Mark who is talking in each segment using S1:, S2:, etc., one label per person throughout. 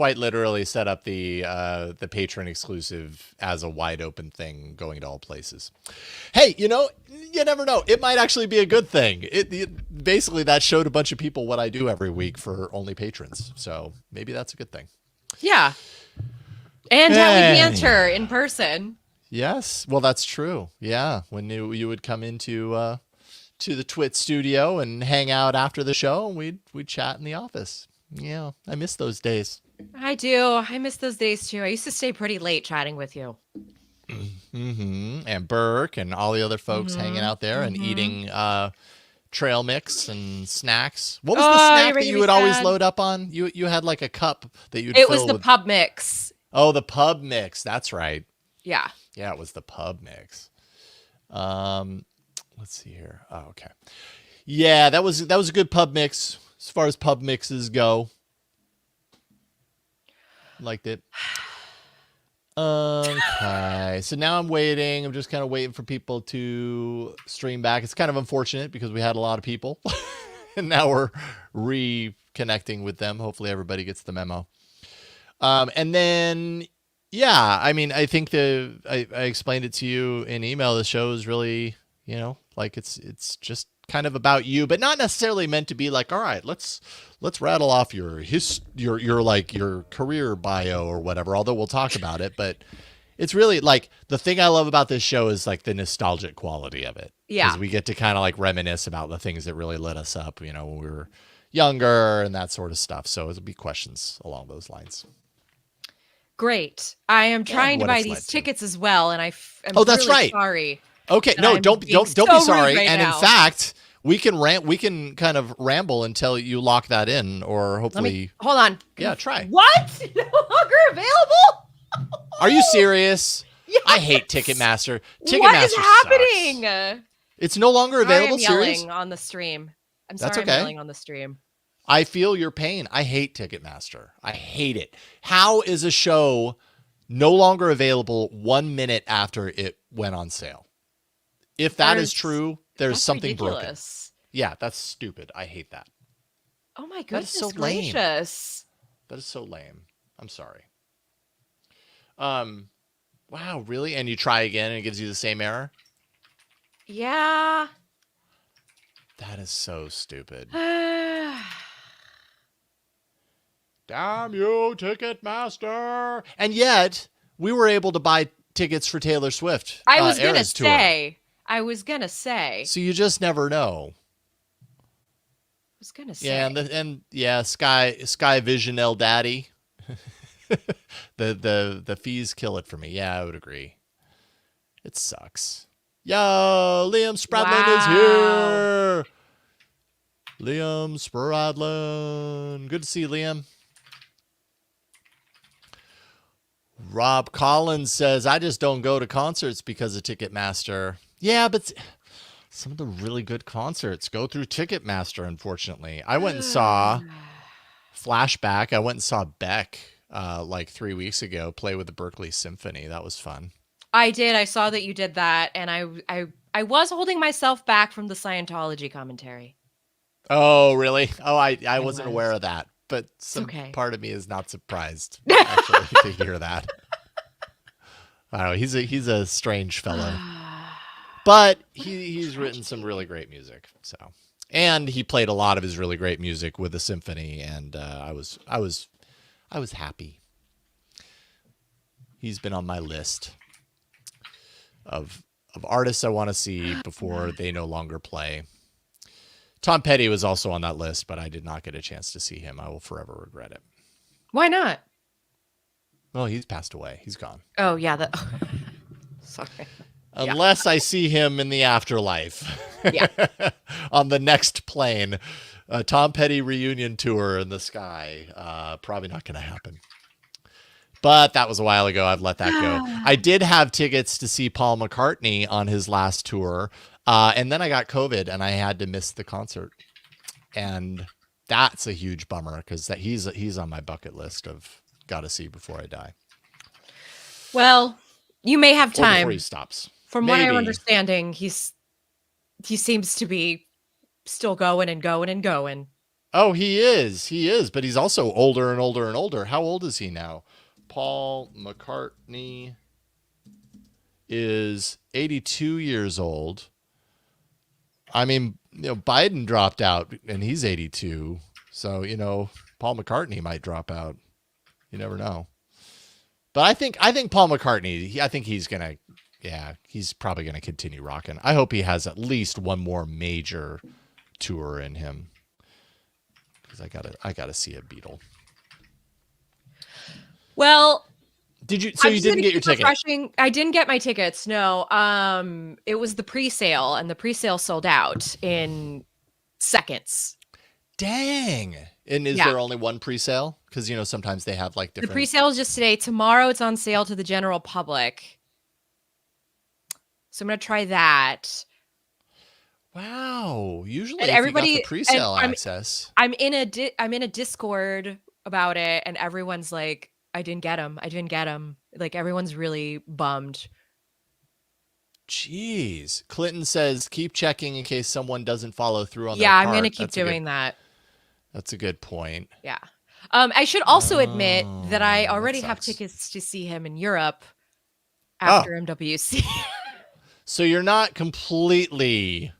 S1: quite literally set up the patron exclusive as a wide open thing going to all places. Hey, you never know. It might actually be a good thing. Basically that showed a bunch of people what I do every week for only patrons. So maybe that's a good thing.
S2: Yeah. And how we banter in person.
S1: Yes. Well, that's true. Yeah. When you would come into to the Twit studio and hang out after the show, and we'd chat in the office. Yeah, I miss those days.
S2: I do. I miss those days too. I used to stay pretty late chatting with you.
S1: Mm-hmm. And Burke and all the other folks hanging out there and eating trail mix and snacks. What was the snack that you would always load up on? You had like a cup that you'd
S2: It
S1: fill
S2: was the
S1: with...
S2: pub mix.
S1: Oh, the pub mix. That's right.
S2: Yeah.
S1: Yeah, it was the pub mix. Let's see here. Oh, okay. Yeah, that was a good pub mix as far as pub mixes go. Liked it. Okay, so now I'm waiting. I'm just kind of waiting for people to stream back. It's kind of unfortunate because we had a lot of people, and now we're reconnecting with them. Hopefully, everybody gets the memo. And then, yeah, I mean, I think I explained it to you in email. The show is really, like it's just kind of about you, but not necessarily meant to be like, all right, let's rattle off your career bio or whatever, although we'll talk about it. But it's really like the thing I love about this show is like the nostalgic quality of it.
S2: Yeah.
S1: Because we get to kind of like reminisce about the things that really lit us up, when we were younger and that sort of stuff. So it'll be questions along those lines.
S2: Great. I am trying to buy these tickets as well, and I'm
S1: that's
S2: really
S1: right.
S2: sorry.
S1: Okay, no, don't be sorry.
S2: Right
S1: and
S2: now.
S1: In fact, we can kind of ramble until you lock that in, or hopefully.
S2: Hold on.
S1: Yeah, try.
S2: What? No longer available?
S1: Are you serious?
S2: Yes.
S1: I hate Ticketmaster. Ticketmaster
S2: What is happening?
S1: Sucks. It's no longer available.
S2: I'm yelling on the stream. I'm sorry. I'm yelling on the stream.
S1: I feel your pain. I hate Ticketmaster. I hate it. How is a show no longer available 1 minute after it went on sale? If that is true, there's something
S2: ridiculous.
S1: Broken. Yeah, that's stupid. I hate that.
S2: Oh my goodness,
S1: that is so
S2: gracious.
S1: Lame. That is so lame. I'm sorry. Wow, really? And you try again and it gives you the same error?
S2: Yeah.
S1: That is so stupid. Damn you, Ticketmaster. And yet, we were able to buy tickets for Taylor Swift.
S2: I was going to say.
S1: So you just never know.
S2: I was going to say.
S1: Yeah, Sky Vision El Daddy. the fees kill it for me. Yeah, I would agree. It sucks. Yo, Liam Spradlin is here. Liam Spradlin. Good to see you, Liam. Rob Collins says, I just don't go to concerts because of Ticketmaster. Yeah, but some of the really good concerts go through Ticketmaster, unfortunately. I went and saw Flashback. I went and saw Beck like 3 weeks ago play with the Berkeley Symphony. That was fun.
S2: I did. I saw that you did that. And I was holding myself back from the Scientology commentary.
S1: Oh, really? Oh, I wasn't aware of that. But some part of me is not surprised actually to hear that. I don't know. He's a strange fellow, but he's written some really great music. So, and he played a lot of his really great music with the symphony, and I was happy. He's been on my list of artists I want to see before they no longer play. Tom Petty was also on that list, but I did not get a chance to see him. I will forever regret it.
S2: Why not?
S1: Well, he's passed away. He's gone.
S2: Oh, yeah. Sorry.
S1: Unless I see him in the afterlife.
S2: Yeah.
S1: On the next plane. A Tom Petty reunion tour in the sky. Probably not going to happen. But that was a while ago. I've let that go. I did have tickets to see Paul McCartney on his last tour. And then I got COVID and I had to miss the concert. And that's a huge bummer because he's on my bucket list of got to see before I die.
S2: Well, you may have time.
S1: Before he stops.
S2: From what I'm understanding, he seems to be still going and going and going.
S1: Oh, he is. He is, but he's also older and older and older. How old is he now? Paul McCartney is 82 years old. I mean, Biden dropped out and he's 82. So, Paul McCartney might drop out. You never know. But I think Paul McCartney, I think he's going to he's probably going to continue rocking. I hope he has at least one more major tour in him. Cuz I got to see a Beatle.
S2: Well,
S1: you didn't get your ticket?
S2: I didn't get my tickets. No. It was the pre-sale, and the pre-sale sold out in seconds.
S1: Dang. And is there only one pre-sale? Because, sometimes they have like different.
S2: The pre-sale is just today. Tomorrow it's on sale to the general public. So I'm going to try that.
S1: Wow. Usually
S2: and
S1: everybody, you got the pre-sale access.
S2: I'm in a Discord about it, and everyone's like, I didn't get them. Like, everyone's really bummed.
S1: Jeez. Clinton says, keep checking in case someone doesn't follow through on their
S2: part.
S1: Yeah,
S2: I'm going to keep doing that.
S1: That's a good point.
S2: Yeah. I should also admit that I already have tickets to see him in Europe after MWC.
S1: So you're not completely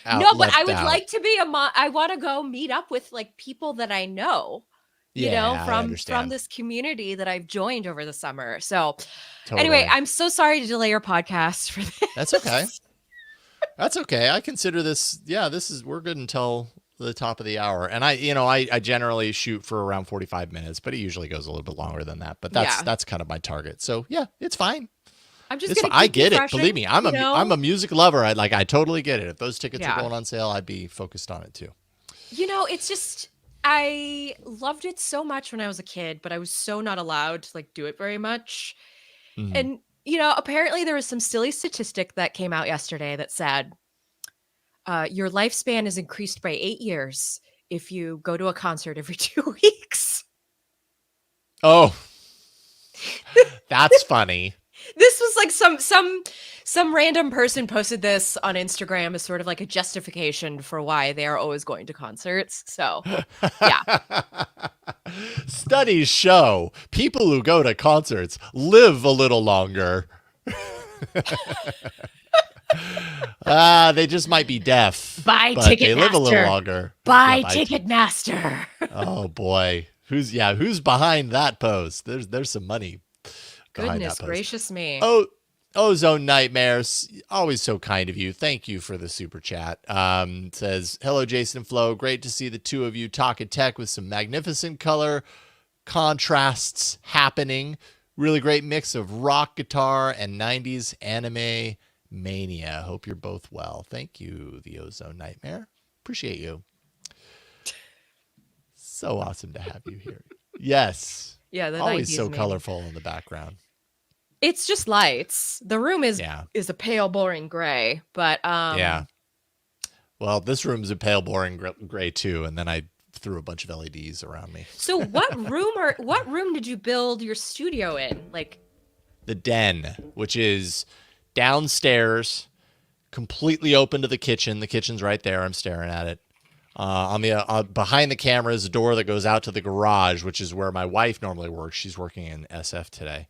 S1: out.
S2: No, but I would like to be I want to go meet up with like people that I know. From this community that I've joined over the summer. So Anyway, I'm so sorry to delay your podcast for this.
S1: That's okay. That's okay. I consider this, we're good until the top of the hour. And I generally shoot for around 45 minutes, but it usually goes a little bit longer than that. But that's kind of my target. So yeah, it's fine.
S2: I'm just
S1: I get it. Believe me, I'm a music lover. I totally get it. If those tickets are going on sale, I'd be focused on it too.
S2: It's just, I loved it so much when I was a kid, but I was so not allowed to do it very much. Mm-hmm. And, apparently there was some silly statistic that came out yesterday that said, your lifespan is increased by 8 years if you go to a concert every 2 weeks.
S1: Oh, that's funny.
S2: This was like some random person posted this on Instagram as sort of like a justification for why they are always going to concerts. So, yeah.
S1: Studies show people who go to concerts live a little longer. They just might be deaf.
S2: Buy Ticketmaster. They live a little longer. Buy Ticketmaster.
S1: Oh boy. Who's behind that post? There's some money.
S2: Goodness gracious me.
S1: Oh, Ozone Nightmares, always so kind of you. Thank you for the super chat. Says, hello, Jason and Flo. Great to see the two of you talking tech with some magnificent color contrasts happening. Really great mix of rock guitar and 90s anime mania. Hope you're both well. Thank you, the Ozone Nightmare. Appreciate you. So awesome to have you here. Yes.
S2: Yeah,
S1: always so colorful in the background.
S2: It's just lights. The room is a pale, boring gray, but
S1: yeah. Well, this room's a pale, boring gray too, and then I threw a bunch of LEDs around me.
S2: So what room did you build your studio in?
S1: The den, which is downstairs, completely open to the kitchen. The kitchen's right there. I'm staring at it. On the behind the camera is a door that goes out to the garage, which is where my wife normally works. She's working in SF today.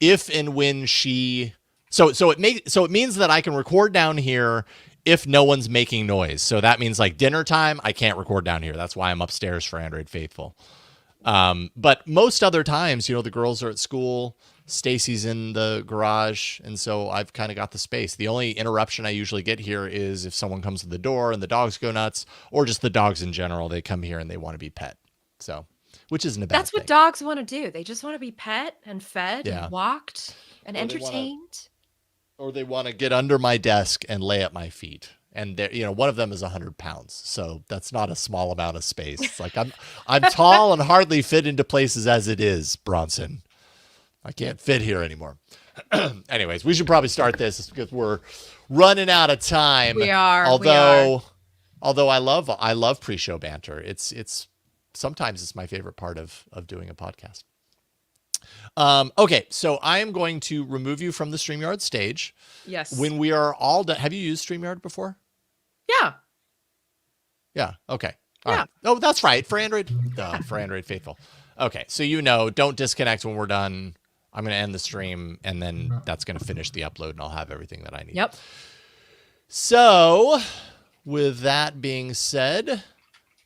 S1: If and when she, so it means that I can record down here if no one's making noise. So that means dinner time, I can't record down here. That's why I'm upstairs for Android Faithful. But most other times, the girls are at school. Stacy's in the garage, and so I've kind of got the space. The only interruption I usually get here is if someone comes to the door and the dogs go nuts, or just the dogs in general. They come here and they want to be pet. So, which isn't a bad thing.
S2: That's what dogs want to do. They just want to be pet and fed and walked and entertained.
S1: Or they want to get under my desk and lay at my feet. And one of them is 100 pounds, so that's not a small amount of space. It's I'm tall and hardly fit into places as it is, Bronson. I can't fit here anymore. Anyways, we should probably start this because we're running out of time.
S2: We are.
S1: Although I love pre-show banter. It's sometimes it's my favorite part of doing a podcast. Okay, so I am going to remove you from the StreamYard stage.
S2: Yes.
S1: When we are all done, have you used StreamYard before?
S2: Yeah.
S1: Yeah. Okay. All
S2: Yeah.
S1: right. Oh, that's right. For Android faithful. Okay. So don't disconnect when we're done. I'm going to end the stream, and then that's going to finish the upload, and I'll have everything that I need.
S2: Yep.
S1: So, with that being said,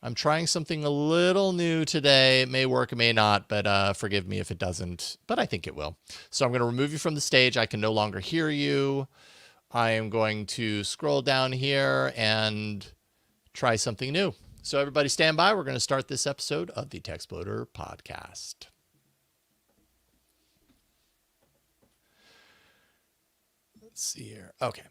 S1: I'm trying something a little new today. It may work, it may not, but forgive me if it doesn't, but I think it will. So I'm going to remove you from the stage. I can no longer hear you. I am going to scroll down here and try something new. So everybody stand by. We're going to start this episode of the Techsploder podcast. Let's see here. Okay.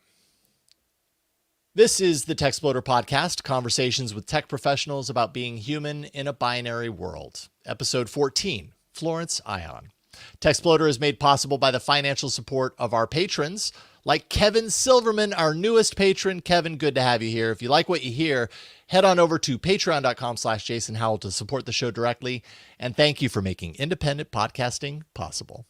S1: This is the Techsploder podcast, conversations with tech professionals about being human in a binary world. Episode 14, Florence Ion. Techsploder is made possible by the financial support of our patrons, like Kevin Silverman, our newest patron. Kevin, good to have you here. If you like what you hear, head on over to patreon.com/Jason Howell to support the show directly. And thank you for making independent podcasting possible.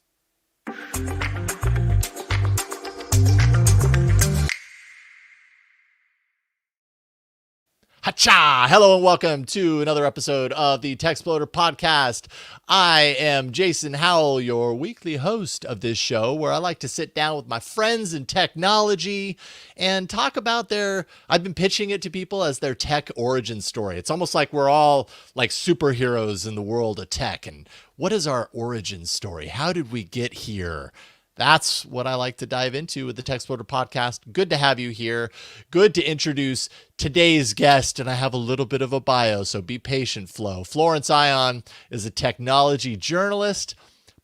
S1: Hacha! Hello and welcome to another episode of the Techsploder podcast. I am Jason Howell, your weekly host of this show, where I like to sit down with my friends in technology and talk about I've been pitching it to people as their tech origin story. It's almost like we're all like superheroes in the world of tech. And what is our origin story? How did we get here? That's what I like to dive into with the Techsploder podcast. Good to have you here. Good to introduce today's guest, and I have a little bit of a bio, so be patient, Flo. Florence Ion is a technology journalist,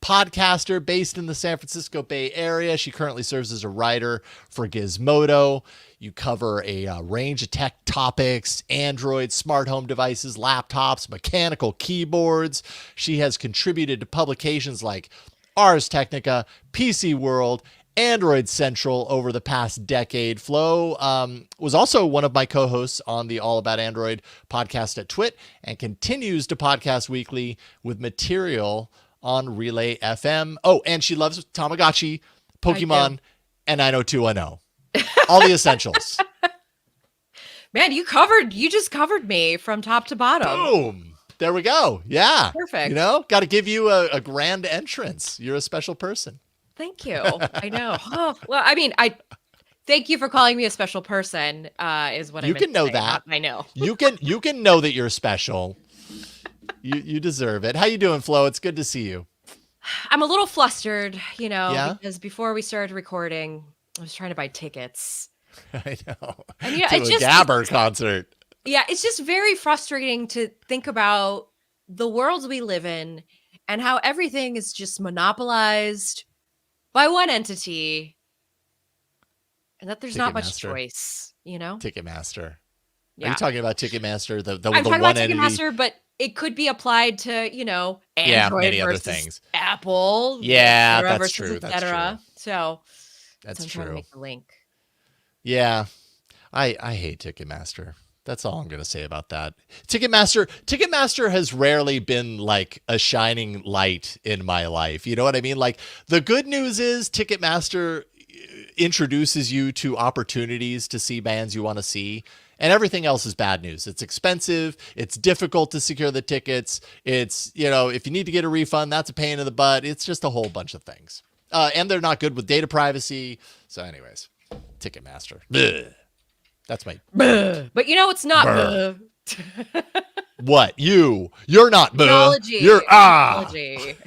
S1: podcaster based in the San Francisco Bay Area. She currently serves as a writer for Gizmodo. You cover a range of tech topics: Android, smart home devices, laptops, mechanical keyboards. She has contributed to publications like Ars Technica, PC World, Android Central over the past decade. Flo was also one of my co-hosts on the All About Android podcast at Twit and continues to podcast weekly with material on Relay FM. Oh, and she loves Tamagotchi, Pokemon, and 90210. All the essentials.
S2: Man, you just covered me from top to bottom.
S1: Boom. There we go. Yeah.
S2: Perfect.
S1: Got to give you a grand entrance. You're a special person.
S2: Thank you. I know. Oh, well, I mean, thank you for calling me a special person, is what I meant.
S1: You can know that.
S2: I know.
S1: You can know that you're special. You deserve it. How you doing, Flo? It's good to see you.
S2: I'm a little flustered, because before we started recording, I was trying to buy tickets.
S1: I know.
S2: And
S1: to a Gabber concert.
S2: Yeah, it's just very frustrating to think about the worlds we live in and how everything is just monopolized by one entity and that there's not much choice,
S1: Ticketmaster.
S2: Yeah.
S1: Are you talking about Ticketmaster, the
S2: I'm talking
S1: one
S2: about Ticketmaster, but it could be applied to, Android
S1: many other
S2: versus
S1: things.
S2: Apple.
S1: Yeah, that's
S2: versus
S1: true.
S2: Et cetera. So
S1: that's
S2: I'm
S1: true.
S2: trying to make the link.
S1: Yeah. I hate Ticketmaster. That's all I'm going to say about that. Ticketmaster has rarely been like a shining light in my life. You know what I mean? Like, the good news is Ticketmaster introduces you to opportunities to see bands you want to see. And everything else is bad news. It's expensive. It's difficult to secure the tickets. It's, if you need to get a refund, that's a pain in the butt. It's just a whole bunch of things. And they're not good with data privacy. So anyways, Ticketmaster. Blech. That's my...
S2: But it's not...
S1: What? You're not...
S2: Technology.
S1: You're...
S2: Technology.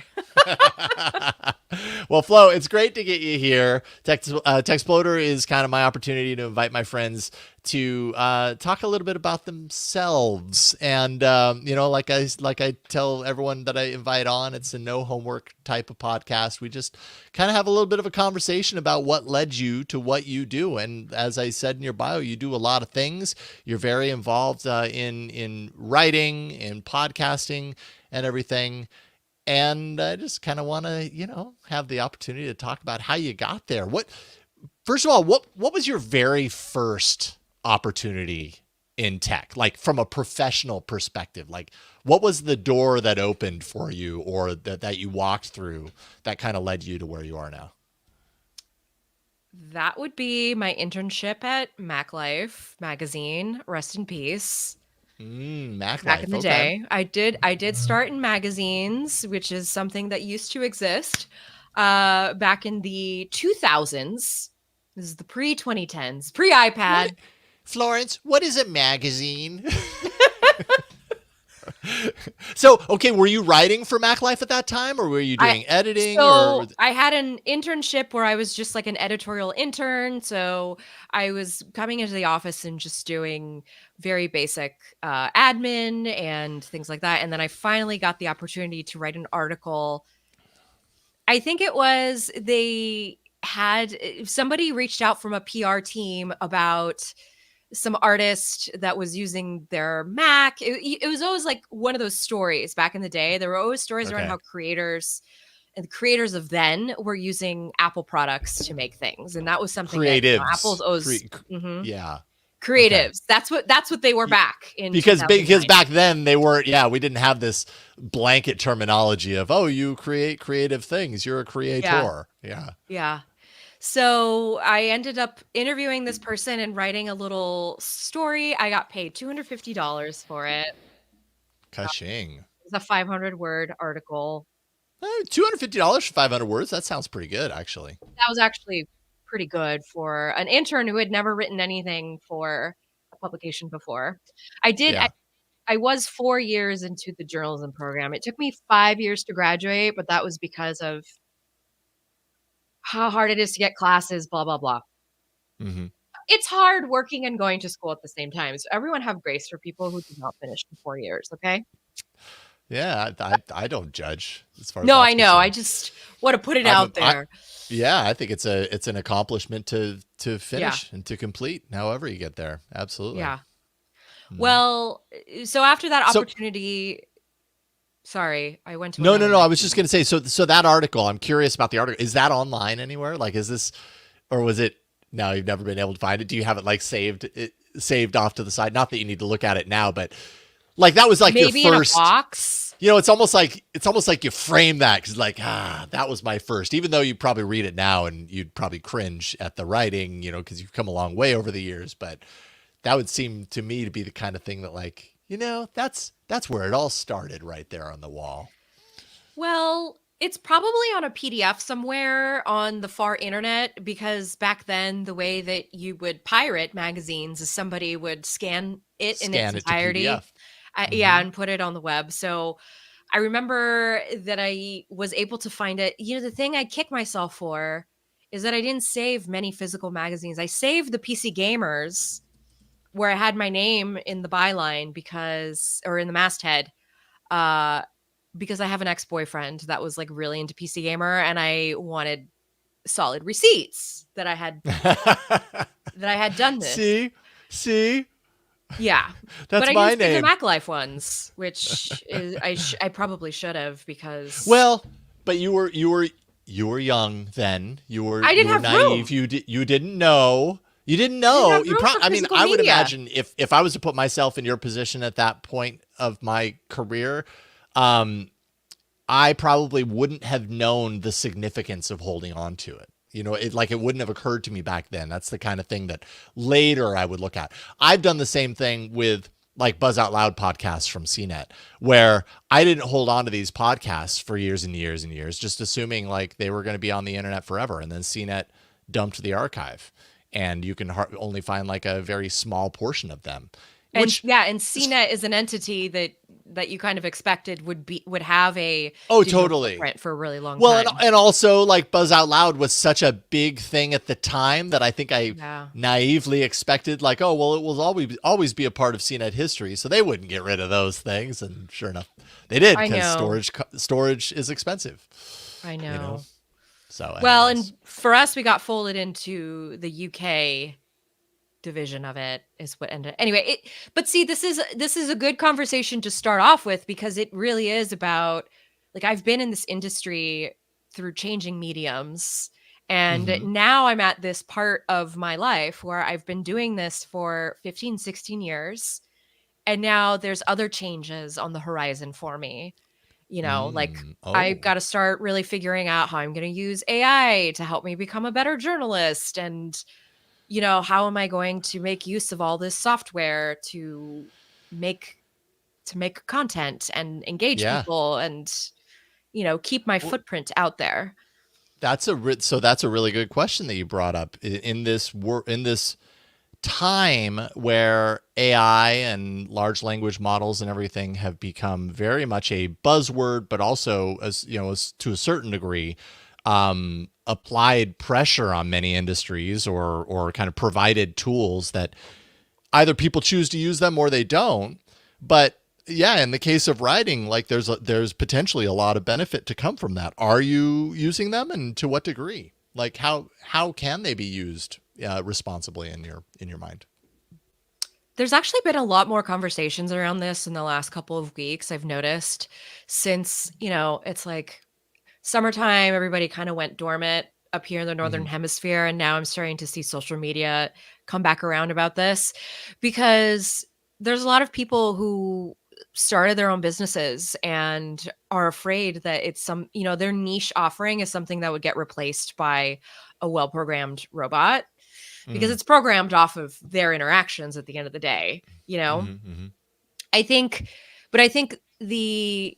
S1: Well, Flo, it's great to get you here. Techsploder is kind of my opportunity to invite my friends to talk a little bit about themselves. And, like I tell everyone that I invite on, it's a no homework type of podcast. We just kind of have a little bit of a conversation about what led you to what you do. And as I said in your bio, you do a lot of things. You're very involved in writing, in podcasting and everything. And I just kind of want to, have the opportunity to talk about how you got there. First of all, what was your very first opportunity in tech? Like, from a professional perspective, like, what was the door that opened for you, or that you walked through, that kind of led you to where you are now?
S2: That would be my internship at MacLife Magazine. Rest in peace.
S1: Mac
S2: back in
S1: Life.
S2: the
S1: Okay.
S2: day. I did start in magazines, which is something that used to exist back in the 2000s. This is the pre-2010s,
S1: What,
S2: pre-iPad.
S1: Florence? What is a magazine? So, okay, were you writing for MacLife at that time, or were you
S2: I
S1: doing editing, or?
S2: so I had an internship where I was just like an editorial intern. So I was coming into the office and just doing very basic admin and things like that. And then I finally got the opportunity to write an article. I think it was they had somebody reached out from a PR team about some artist that was using their Mac. It was always like one of those stories back in the day. There were always stories around
S1: Okay.
S2: how creators and the creators of then were using Apple products to make things, and that was something that Apple's
S1: Creatives.
S2: always
S1: Yeah. Okay.
S2: creatives. That's what they were back in
S1: Because
S2: 2009.
S1: back then they weren't. Yeah, we didn't have this blanket terminology of, oh, you create creative things. You're a
S2: Yeah,
S1: creator. Yeah.
S2: yeah. So I ended up interviewing this person and writing a little story. I got paid $250 for it.
S1: Kashing.
S2: It's a 500-word article.
S1: $250 for 500 words. That sounds pretty good, actually.
S2: That was actually pretty good for an intern who had never written anything for a publication before. I did I
S1: Yeah.
S2: I was 4 years into the journalism program. It took me 5 years to graduate, but that was because of how hard it is to get classes, blah, blah, blah.
S1: hmm
S2: It's hard working and going to school at the same time, so everyone have grace for people who did not finish in 4 years, okay?
S1: Yeah. I don't judge as far as
S2: No, I
S1: that's
S2: know, I
S1: concerned.
S2: just wanna put it
S1: I'm a,
S2: out
S1: I,
S2: there.
S1: yeah, I think it's an accomplishment to
S2: Yeah,
S1: finish and to complete, however you get there. Absolutely.
S2: yeah.
S1: Mhm.
S2: Well, so after that
S1: So
S2: opportunity sorry, I went to
S1: no,
S2: another
S1: no, no. I was just
S2: magazine.
S1: gonna say. So that article. I'm curious about the article. Is that online anywhere? Like, is this, or was it? No, you've never been able to find it. Do you have it like saved off to the side? Not that you need to look at it now, but like that was like your
S2: Maybe in a
S1: first.
S2: box?
S1: It's almost like you frame that because like that was my first. Even though you probably read it now and you'd probably cringe at the writing, because you've come a long way over the years. But that would seem to me to be the kind of thing that like that's where it all started right there on the wall.
S2: Well, it's probably on a PDF somewhere on the far internet because back then the way that you would pirate magazines is somebody would scan it in its
S1: Scan it to
S2: entirety,
S1: PDF.
S2: yeah,
S1: Mm-hmm.
S2: and put it on the web. So I remember that I was able to find it. The thing I kick myself for is that I didn't save many physical magazines. I saved the PC Gamers where I had my name in the byline or in the masthead, uh, because I have an ex-boyfriend that was like really into PC Gamer and I wanted solid receipts that I had done this.
S1: see, see,
S2: Yeah. But
S1: that's
S2: I didn't
S1: my
S2: save the
S1: name.
S2: Mac Life ones, which is I probably should have because
S1: Well, but you were young then. You were
S2: I
S1: you
S2: didn't
S1: were
S2: have
S1: naive.
S2: room.
S1: You didn't know. You didn't
S2: I didn't
S1: know.
S2: have room for
S1: I mean,
S2: physical
S1: I would
S2: media.
S1: imagine if I was to put myself in your position at that point of my career, um, I probably wouldn't have known the significance of holding on to it. It wouldn't have occurred to me back then. That's the kind of thing that later I would look at. I've done the same thing with like Buzz Out Loud podcasts from CNET, where I didn't hold on to these podcasts for years and years and years, just assuming like they were going to be on the internet forever. And then CNET dumped the archive, and you can only find like a very small portion of them,
S2: And
S1: which
S2: yeah, and
S1: is,
S2: CNET is an entity that you kind of expected would have a
S1: oh,
S2: digital
S1: totally.
S2: footprint for a really long
S1: Well, and,
S2: time.
S1: and also like Buzz Out Loud was such a big thing at the time that I think I
S2: Yeah.
S1: naively expected like, oh, well, it will always be a part of CNET history, so they wouldn't get rid of those things. And sure enough, they did
S2: I
S1: because
S2: know.
S1: storage is expensive,
S2: I
S1: you know.
S2: know.
S1: So,
S2: Well,
S1: anyways,
S2: and for us, we got folded into the UK division of it is what ended. Anyway, but see, this is a good conversation to start off with because it really is about like I've been in this industry through changing mediums. And
S1: mm-hmm.
S2: now I'm at this part of my life where I've been doing this for 15, 16 years. And now there's other changes on the horizon for me. Like I've
S1: Oh,
S2: got to start really figuring out how I'm going to use AI to help me become a better journalist. And, how am I going to make use of all this software to make make content and engage
S1: Yeah.
S2: people and, keep my
S1: Well,
S2: footprint out there.
S1: so that's a really good question that you brought up in this time where AI and large language models and everything have become very much a buzzword, but also, as you know, as to a certain degree, applied pressure on many industries, or kind of provided tools that either people choose to use them or they don't. But yeah, in the case of writing, like there's potentially a lot of benefit to come from that. Are you using them, and to what degree? Like how can they be used responsibly in your mind?
S2: There's actually been a lot more conversations around this in the last couple of weeks, I've noticed, since, it's like summertime, everybody kind of went dormant up here in the Northern
S1: Mm-hmm.
S2: Hemisphere. And now I'm starting to see social media come back around about this because there's a lot of people who started their own businesses and are afraid that their niche offering is something that would get replaced by a well programmed robot because
S1: Mm-hmm.
S2: it's programmed off of their interactions at the end of the day.
S1: Mm-hmm.
S2: I think, but I think the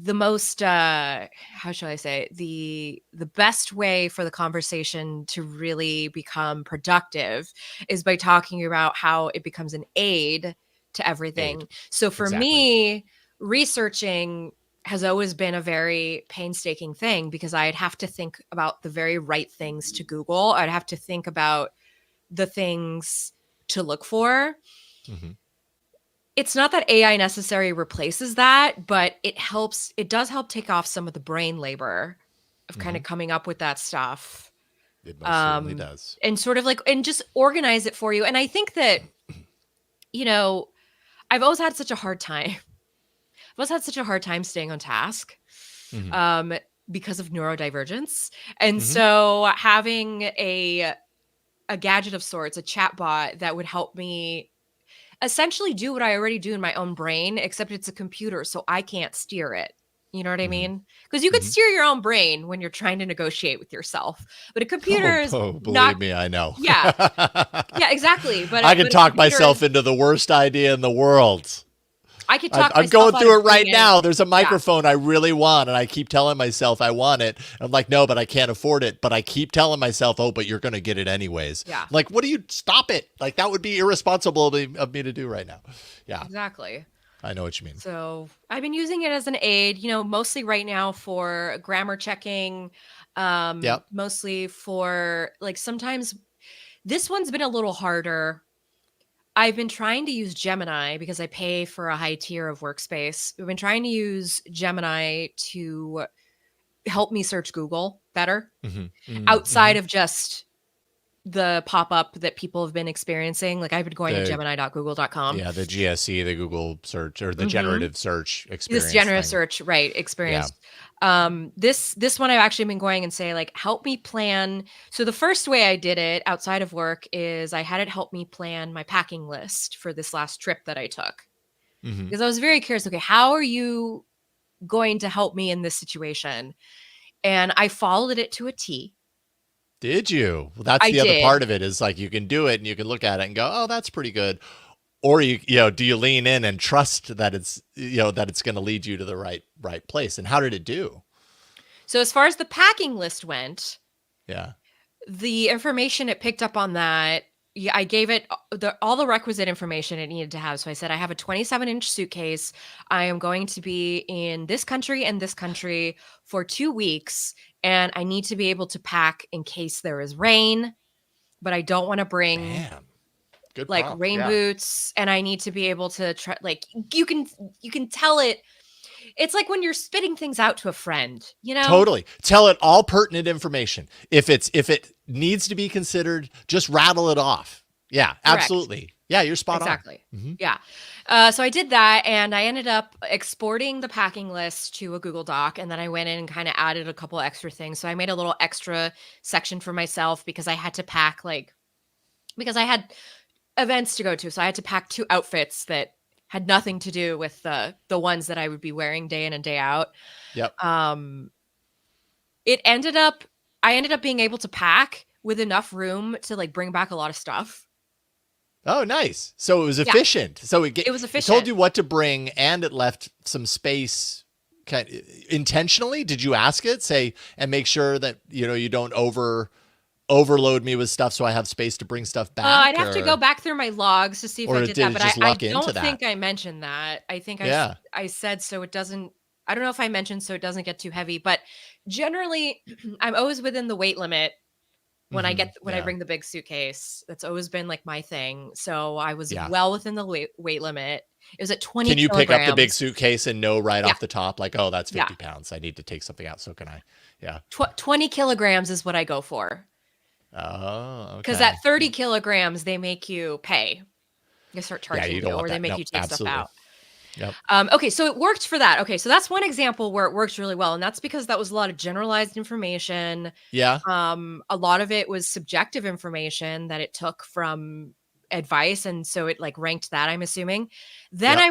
S2: most how shall I say, the best way for the conversation to really become productive is by talking about how it becomes an aid to
S1: Aid.
S2: everything. So for
S1: Exactly.
S2: me, researching has always been a very painstaking thing because I'd have to think about the very right things to Google. I'd have to think about the things to look for.
S1: Mm-hmm.
S2: It's not that AI necessarily replaces that, but it does help take off some of the brain labor of kind
S1: Mm-hmm.
S2: of coming up with that stuff.
S1: It most certainly does.
S2: And sort of like, and just organize it for you. And I think that, you know, I've always had such a hard time. I've always had such a hard time staying on task.
S1: Mm-hmm.
S2: Um, because of neurodivergence. And
S1: Mm-hmm.
S2: so having a gadget of sorts, a chatbot that would help me essentially do what I already do in my own brain, except it's a computer, so I can't steer it. You know what I
S1: Mm-hmm.
S2: mean? Because you could
S1: Mm-hmm.
S2: steer your own brain when you're trying to negotiate with yourself, but a computer is not.
S1: Believe me, I know.
S2: Yeah, yeah, exactly. But
S1: I can
S2: a
S1: talk
S2: computer
S1: myself
S2: is.
S1: into the worst idea in the world.
S2: I could
S1: I'm,
S2: talk
S1: I'm
S2: myself
S1: going
S2: out of
S1: through it right
S2: doing it.
S1: now. There's a
S2: Yeah,
S1: microphone I really want, and I keep telling myself I want it. I'm like, no, but I can't afford it. But I keep telling myself, oh, but you're going to get it anyways.
S2: yeah,
S1: I'm like, what do you stop it? Like, that would be irresponsible of me to do right now. Yeah,
S2: exactly.
S1: I know what you mean.
S2: So I've been using it as an aid, mostly right now for grammar checking,
S1: Yep.
S2: mostly for like sometimes this one's been a little harder. I've been trying to use Gemini because I pay for a high tier of workspace. I've been trying to use Gemini to help me search Google better
S1: Mm-hmm. Mm-hmm.
S2: outside of just the pop-up that people have been experiencing. Like I've been going to
S1: The
S2: gemini.google.com.
S1: Yeah, the GSE, the Google search, or the
S2: Mm-hmm.
S1: generative search
S2: This
S1: experience
S2: generous
S1: thing.
S2: search, right,
S1: Yeah.
S2: experience. This one I've actually been going and say, like, help me plan. So the first way I did it outside of work is I had it help me plan my packing list for this last trip that I took.
S1: Mm-hmm.
S2: Because I was very curious, okay, how are you going to help me in this situation? And I followed it to a T.
S1: Did you? Well, that's
S2: I
S1: the other
S2: did.
S1: part of it, is like you can do it and you can look at it and go, oh, that's pretty good. Or do you lean in and trust that it's going to lead you to the right place? And how did it do?
S2: So as far as the packing list went,
S1: Yeah.
S2: the information it picked up on that, yeah, I gave it all the requisite information it needed to have. So I said, I have a 27-inch suitcase. I am going to be in this country and this country for 2 weeks, and I need to be able to pack in case there is rain, but I don't want to bring
S1: Bam. Good
S2: like
S1: prompt.
S2: rain
S1: Yeah.
S2: boots, and I need to be able to try. Like you can tell it. It's like when you're spitting things out to a friend, you know?
S1: Totally. Tell it all pertinent information. If it needs to be considered, just rattle it off. Yeah,
S2: Correct.
S1: absolutely. Yeah, you're spot on.
S2: Exactly.
S1: Mm-hmm.
S2: Yeah. So I did that and I ended up exporting the packing list to a Google Doc. And then I went in and kind of added a couple extra things. So I made a little extra section for myself because I had to pack because I had events to go to. So I had to pack 2 outfits that had nothing to do with the ones that I would be wearing day in and day out.
S1: Yep.
S2: Um, it ended up, I ended up being able to pack with enough room to like bring back a lot of stuff.
S1: Oh, nice. So it was
S2: Yeah,
S1: efficient. So
S2: it was
S1: it told
S2: efficient.
S1: you what to bring, and it left some space intentionally. Did you ask it, say, and make sure that you don't overload me with stuff, so I have space to bring stuff
S2: I'd
S1: back,
S2: have to go back through my logs to see if I did
S1: did
S2: that,
S1: it
S2: but
S1: just
S2: I
S1: luck into
S2: don't
S1: that?
S2: think I mentioned that. I think
S1: Yeah.
S2: I said so it doesn't. I don't know if I mentioned so it doesn't get too heavy, but generally, I'm always within the weight limit when I
S1: Yeah.
S2: bring the big suitcase. That's always been like my thing. So I was
S1: Yeah.
S2: well within the weight limit. It was at 20
S1: Can you pick up the big
S2: kilograms.
S1: suitcase and know right
S2: Yeah,
S1: off the top, like, oh, that's
S2: yeah.
S1: 50 pounds. I need to take something out. So can I? Yeah.
S2: 20 kilograms is what I go for.
S1: Oh,
S2: Because at
S1: okay.
S2: 30 kilograms, they make you pay. They start
S1: Yeah,
S2: charging
S1: you
S2: you,
S1: don't want
S2: or they
S1: that.
S2: make
S1: No,
S2: you take stuff
S1: absolutely.
S2: out.
S1: Yep.
S2: Okay, so it worked for that. Okay, so that's one example where it works really well, and that's because that was a lot of generalized information.
S1: Yeah.
S2: A lot of it was subjective information that it took from advice, and so it like ranked that, I'm assuming. Then
S1: Yep.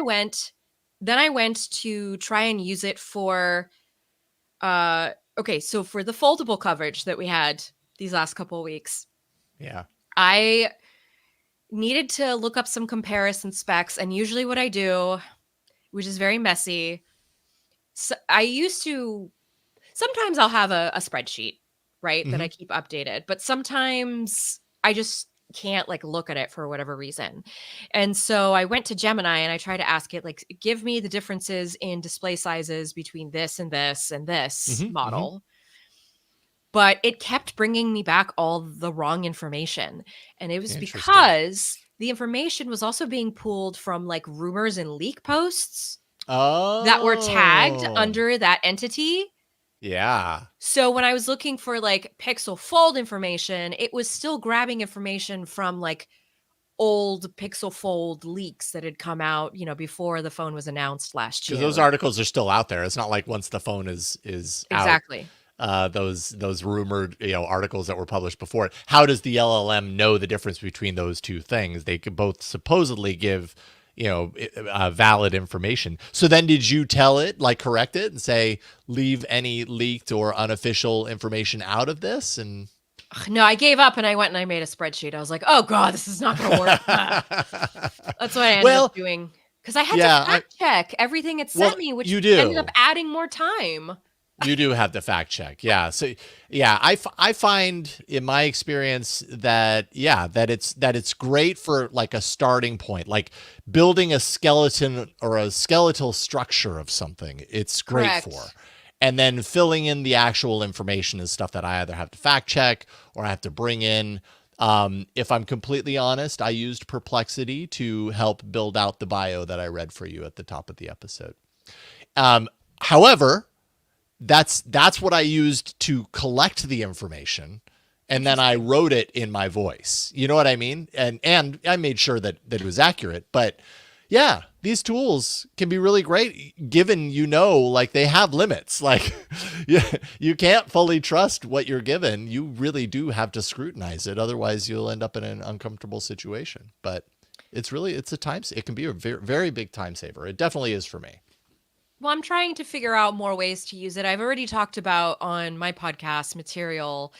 S2: I went to try and use it for okay, so for the foldable coverage that we had these last couple of weeks,
S1: Yeah.
S2: I needed to look up some comparison specs, and usually what I do, which is very messy, so I used to sometimes I'll have a spreadsheet, right, that I
S1: Hmm.
S2: keep updated, but sometimes I just can't like look at it for whatever reason. And so I went to Gemini and I tried to ask it like give me the differences in display sizes between this and this and this
S1: Hmm. Hmm.
S2: model. But it kept bringing me back all the wrong information. And it was
S1: Interesting.
S2: because the information was also being pulled from like rumors and leak posts that were tagged
S1: Oh,
S2: under that entity.
S1: yeah.
S2: So when I was looking for like Pixel Fold information, it was still grabbing information from like old Pixel Fold leaks that had come out, before the phone was announced last
S1: Because those
S2: June.
S1: articles are still out there. It's not like once the phone is out,
S2: Exactly.
S1: those rumored articles that were published before it. How does the LLM know the difference between those two things? They could both supposedly give valid information. So then did you tell it, like correct it and say leave any leaked or unofficial information out of this? And
S2: Ugh, no, I gave up and I went and I made a spreadsheet. I was like, oh God, this is not going to work. That's what I ended up
S1: well,
S2: doing because I had to
S1: yeah,
S2: fact check everything it
S1: well,
S2: sent me, which
S1: you
S2: ended up
S1: do.
S2: adding more time.
S1: You do have to fact check. Yeah. So yeah, I find in my experience that, yeah, that it's great for like a starting point, like building a skeleton or a skeletal structure of something. It's great for.
S2: Correct.
S1: And then filling in the actual information is stuff that I either have to fact check or I have to bring in. If I'm completely honest, I used Perplexity to help build out the bio that I read for you at the top of the episode. However, that's what I used to collect the information, and then I
S2: Interesting.
S1: wrote it in my voice. You know what I mean? And I made sure that it was accurate. But yeah, these tools can be really great given like they have limits. Like you can't fully trust what you're given. You really do have to scrutinize it. Otherwise, you'll end up in an uncomfortable situation. But it's a time. It can be a very, very big time saver. It definitely is for me.
S2: Well, I'm trying to figure out more ways to use it. I've already talked about on my podcast material.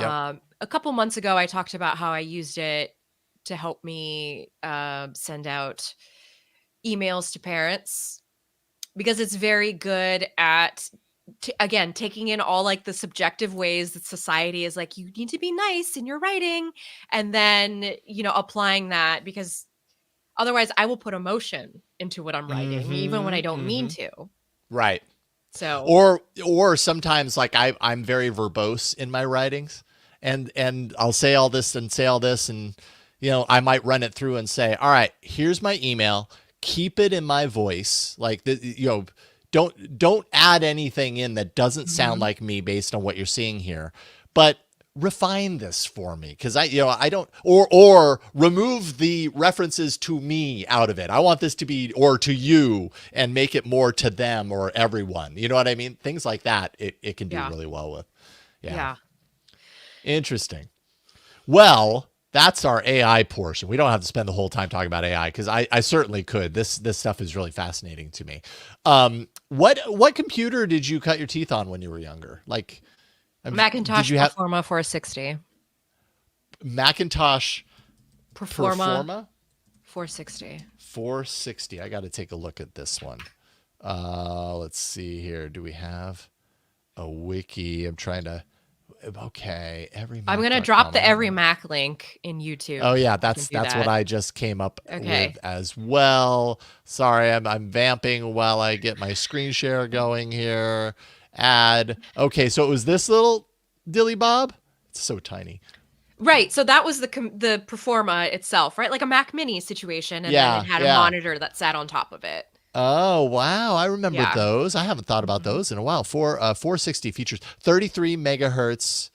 S1: Yep.
S2: A couple months ago, I talked about how I used it to help me send out emails to parents because it's very good at, again, taking in all like the subjective ways that society is like, you need to be nice in your writing. And then, applying that because otherwise I will put emotion into what I'm writing, even when I don't mean to.
S1: Right.
S2: So
S1: Or sometimes like I'm very verbose in my writings, and I'll say all this and say all this, and I might run it through and say, all right, here's my email. Keep it in my voice, like don't add anything in that doesn't sound
S2: Mhm.
S1: like me based on what you're seeing here, but refine this for me because I don't or remove the references to me out of it. I want this to be or to you and make it more to them or everyone. You know what I mean? Things like that it can do
S2: Yeah.
S1: really well with. Yeah.
S2: Yeah.
S1: Interesting. Well, that's our AI portion. We don't have to spend the whole time talking about AI because I certainly could. This stuff is really fascinating to me. What computer did you cut your teeth on when you were younger? Like, did
S2: Macintosh
S1: you have
S2: Performa 460.
S1: Macintosh
S2: Performa
S1: Performa
S2: 460.
S1: 460. I got to take a look at this one. Let's see here. Do we have a wiki? I'm trying to. Okay,
S2: I'm gonna drop
S1: everymac.com.
S2: the Every Mac link in YouTube.
S1: Oh yeah,
S2: You can do
S1: that's what
S2: that.
S1: I just came up
S2: Okay.
S1: with as well. Sorry, I'm vamping while I get my screen share going here. Add. Okay, so it was this little dilly bob. It's so tiny.
S2: Right. So that was the Performa itself, right? Like a Mac Mini situation, and then it
S1: Yeah,
S2: had a
S1: yeah.
S2: monitor that sat on top of it.
S1: Oh wow, I remember
S2: Yeah.
S1: those. I haven't thought about
S2: Mhm.
S1: those in a while. 460 features 33 megahertz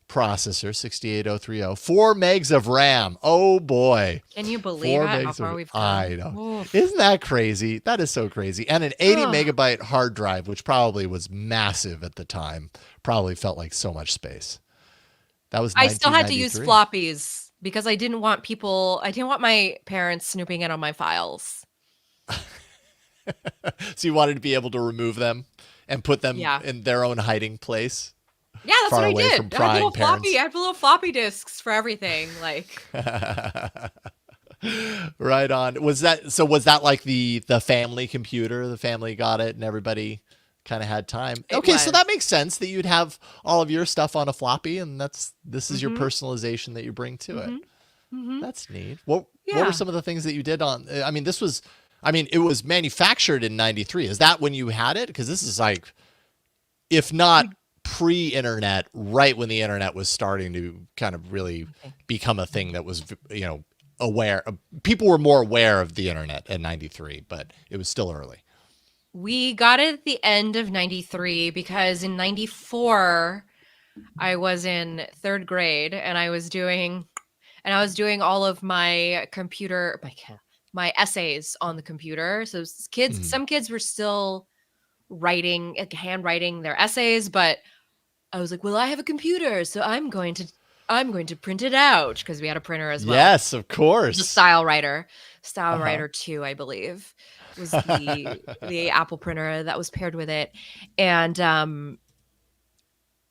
S1: processor, 68030, 4 megs of RAM. Oh boy.
S2: Can you believe
S1: 4
S2: it? How
S1: megs
S2: far
S1: of
S2: we've
S1: I
S2: come?
S1: know.
S2: Oof.
S1: Isn't that crazy? That is so crazy. And an 80
S2: Ugh.
S1: megabyte hard drive, which probably was massive at the time, probably felt like so much space. That was
S2: I still had to use
S1: 1993.
S2: floppies because I didn't want my parents snooping in on my files.
S1: So you wanted to be able to remove them and put them
S2: Yeah.
S1: in their own hiding place,
S2: Yeah, that's what
S1: far
S2: I
S1: away from
S2: did. I had
S1: prying
S2: I
S1: parents.
S2: had little floppy disks for everything. Like,
S1: Right on. Was that like the family computer? The family got it and everybody kind of had time.
S2: it
S1: Okay, so
S2: was.
S1: that makes sense that you'd have all of your stuff on a floppy and this is your
S2: Mhm.
S1: personalization that you bring to it.
S2: Mhm. Mhm.
S1: That's neat. What were
S2: Yeah.
S1: some of the things that you did on I mean it was manufactured in 93. Is that when you had it? Because this is like if not
S2: We
S1: pre-internet, right when the internet was starting to kind of really
S2: I think.
S1: become a thing that was, aware. People were more aware of the internet in 93, but it was still early.
S2: We got it at the end of 93 because in 94 I was in 3rd grade and I was doing all of my essays on the computer. So
S1: Mm.
S2: some kids were still writing, like, handwriting their essays, but I was like, "Well, I have a computer, so I'm going to print it out," because we had a printer as well.
S1: Yes, of
S2: The
S1: course.
S2: Style Writer. Style
S1: Uh-huh.
S2: Writer 2, I believe, was the Apple printer that was paired with it. And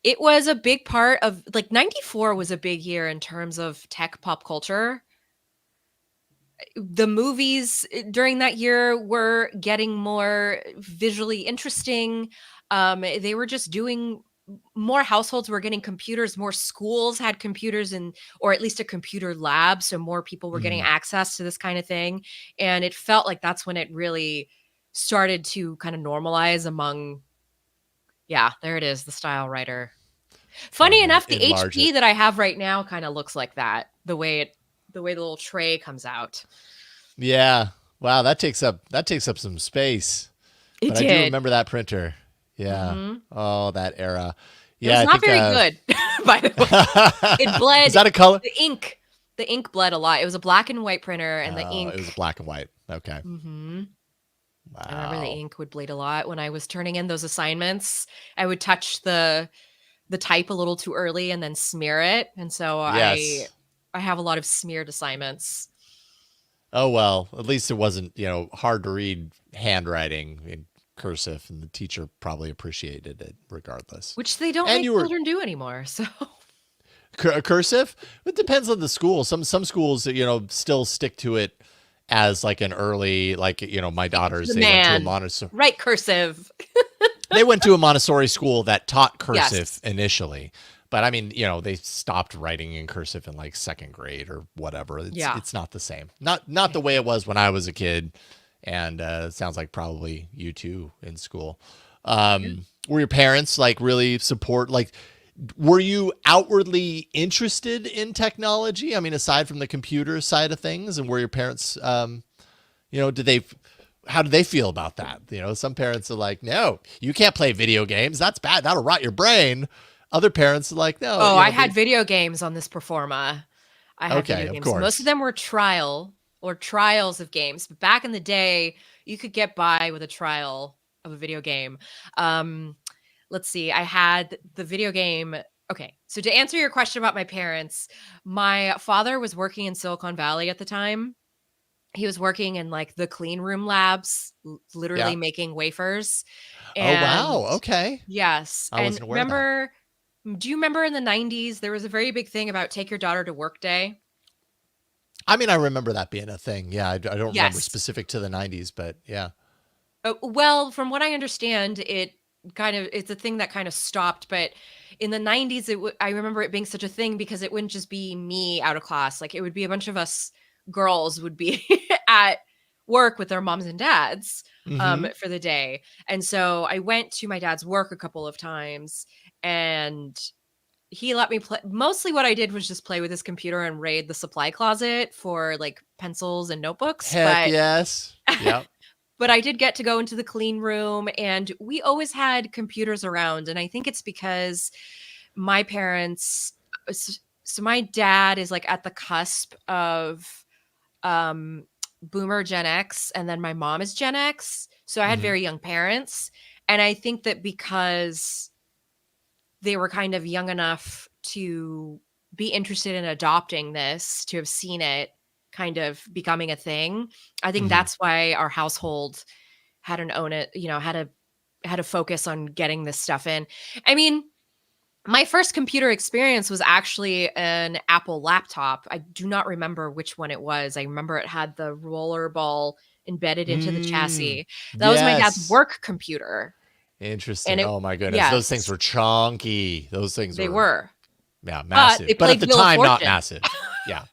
S2: it was a big part of, like, 94 was a big year in terms of tech pop culture. The movies during that year were getting more visually interesting. They were just doing more households were getting computers, more schools had computers or at least a computer lab. So more people were getting
S1: Mm.
S2: access to this kind of thing. And it felt like that's when it really started to kind of normalize among, yeah, there it is, the Style Writer.
S1: Let
S2: Funny
S1: me
S2: enough, the
S1: enlarge
S2: HP
S1: it.
S2: that I have right now kind of looks like that, the way the little tray comes out.
S1: Yeah. Wow, that takes up some space.
S2: It
S1: But I do
S2: did.
S1: remember that printer. Yeah.
S2: Mhm.
S1: Oh, that era.
S2: It
S1: Yeah,
S2: was
S1: I
S2: not
S1: think
S2: very good, by the way. It
S1: was
S2: bled
S1: that a color?
S2: the ink the ink bled a lot. It was a black and white printer, and the
S1: Oh, it was
S2: ink
S1: black and white. Okay.
S2: mhm. I remember the
S1: Wow.
S2: ink would bleed a lot when I was turning in those assignments. I would touch the type a little too early and then smear it, and so I
S1: Yes.
S2: I have a lot of smeared assignments,
S1: Oh well, at least it wasn't, hard to read handwriting in cursive, and the teacher probably appreciated it regardless.
S2: which they don't
S1: And
S2: make
S1: you were
S2: children do anymore, so
S1: cursive. It depends on the school. Some schools, still stick to it as like an early, like my
S2: stick it to
S1: daughters.
S2: the
S1: They went to a
S2: man.
S1: Montessori.
S2: Write cursive.
S1: They went to a Montessori school that taught cursive
S2: Yes.
S1: initially. But I mean, they stopped writing in cursive in like second grade or whatever. It's
S2: Yeah.
S1: it's not the same. Not the way it was when I was a kid. And it sounds like probably you too in school.
S2: Yeah.
S1: Were your parents like really support? Like, were you outwardly interested in technology? I mean, aside from the computer side of things, and were your parents, did they? How do they feel about that? Some parents are like, "No, you can't play video games. That's bad. That'll rot your brain." Other parents are like, "No,
S2: Oh, I
S1: they."
S2: had video games on this Performa. I had
S1: Okay,
S2: video
S1: of
S2: games. Most of
S1: course.
S2: them were trials of games. But back in the day, you could get by with a trial of a video game. Um, let's see. I had the video game. Okay. So to answer your question about my parents, my father was working in Silicon Valley at the time. He was working in like the clean room labs,
S1: Yeah.
S2: literally making wafers.
S1: Oh
S2: And
S1: wow. Okay.
S2: yes.
S1: I
S2: And
S1: wasn't aware of that.
S2: do you remember in the 90s there was a very big thing about take your daughter to work day?
S1: I mean, I remember that being a thing. Yeah, I don't remember
S2: Yes.
S1: specific to the 90s, but yeah.
S2: Well, from what I understand, it's a thing that kind of stopped, but in the 90s I remember it being such a thing because it wouldn't just be me out of class. Like it would be a bunch of us girls would be at work with their moms and dads
S1: Mm-hmm.
S2: for the day. And so I went to my dad's work a couple of times and he let me play. Mostly what I did was just play with his computer and raid the supply closet for like pencils and notebooks,
S1: Heck yes. Yep.
S2: but I did get to go into the clean room and we always had computers around. And I think it's because my parents, so my dad is like at the cusp of um, boomer Gen X, and then my mom is Gen X. So I had
S1: Mm-hmm.
S2: very young parents. And I think that because they were kind of young enough to be interested in adopting this, to have seen it kind of becoming a thing. I think
S1: Mm-hmm.
S2: that's why our household had an own it, had a focus on getting this stuff in. I mean, my first computer experience was actually an Apple laptop. I do not remember which one it was. I remember it had the roller ball embedded into the
S1: Mm.
S2: chassis. That was my dad's
S1: Yes.
S2: work computer. And
S1: Interesting.
S2: it
S1: Oh my goodness. Those things
S2: yes,
S1: were chunky. Those things
S2: they
S1: were,
S2: were.
S1: yeah,
S2: But they
S1: massive. But at
S2: played
S1: the
S2: Wheel of
S1: time, not
S2: Fortune.
S1: massive. Yeah.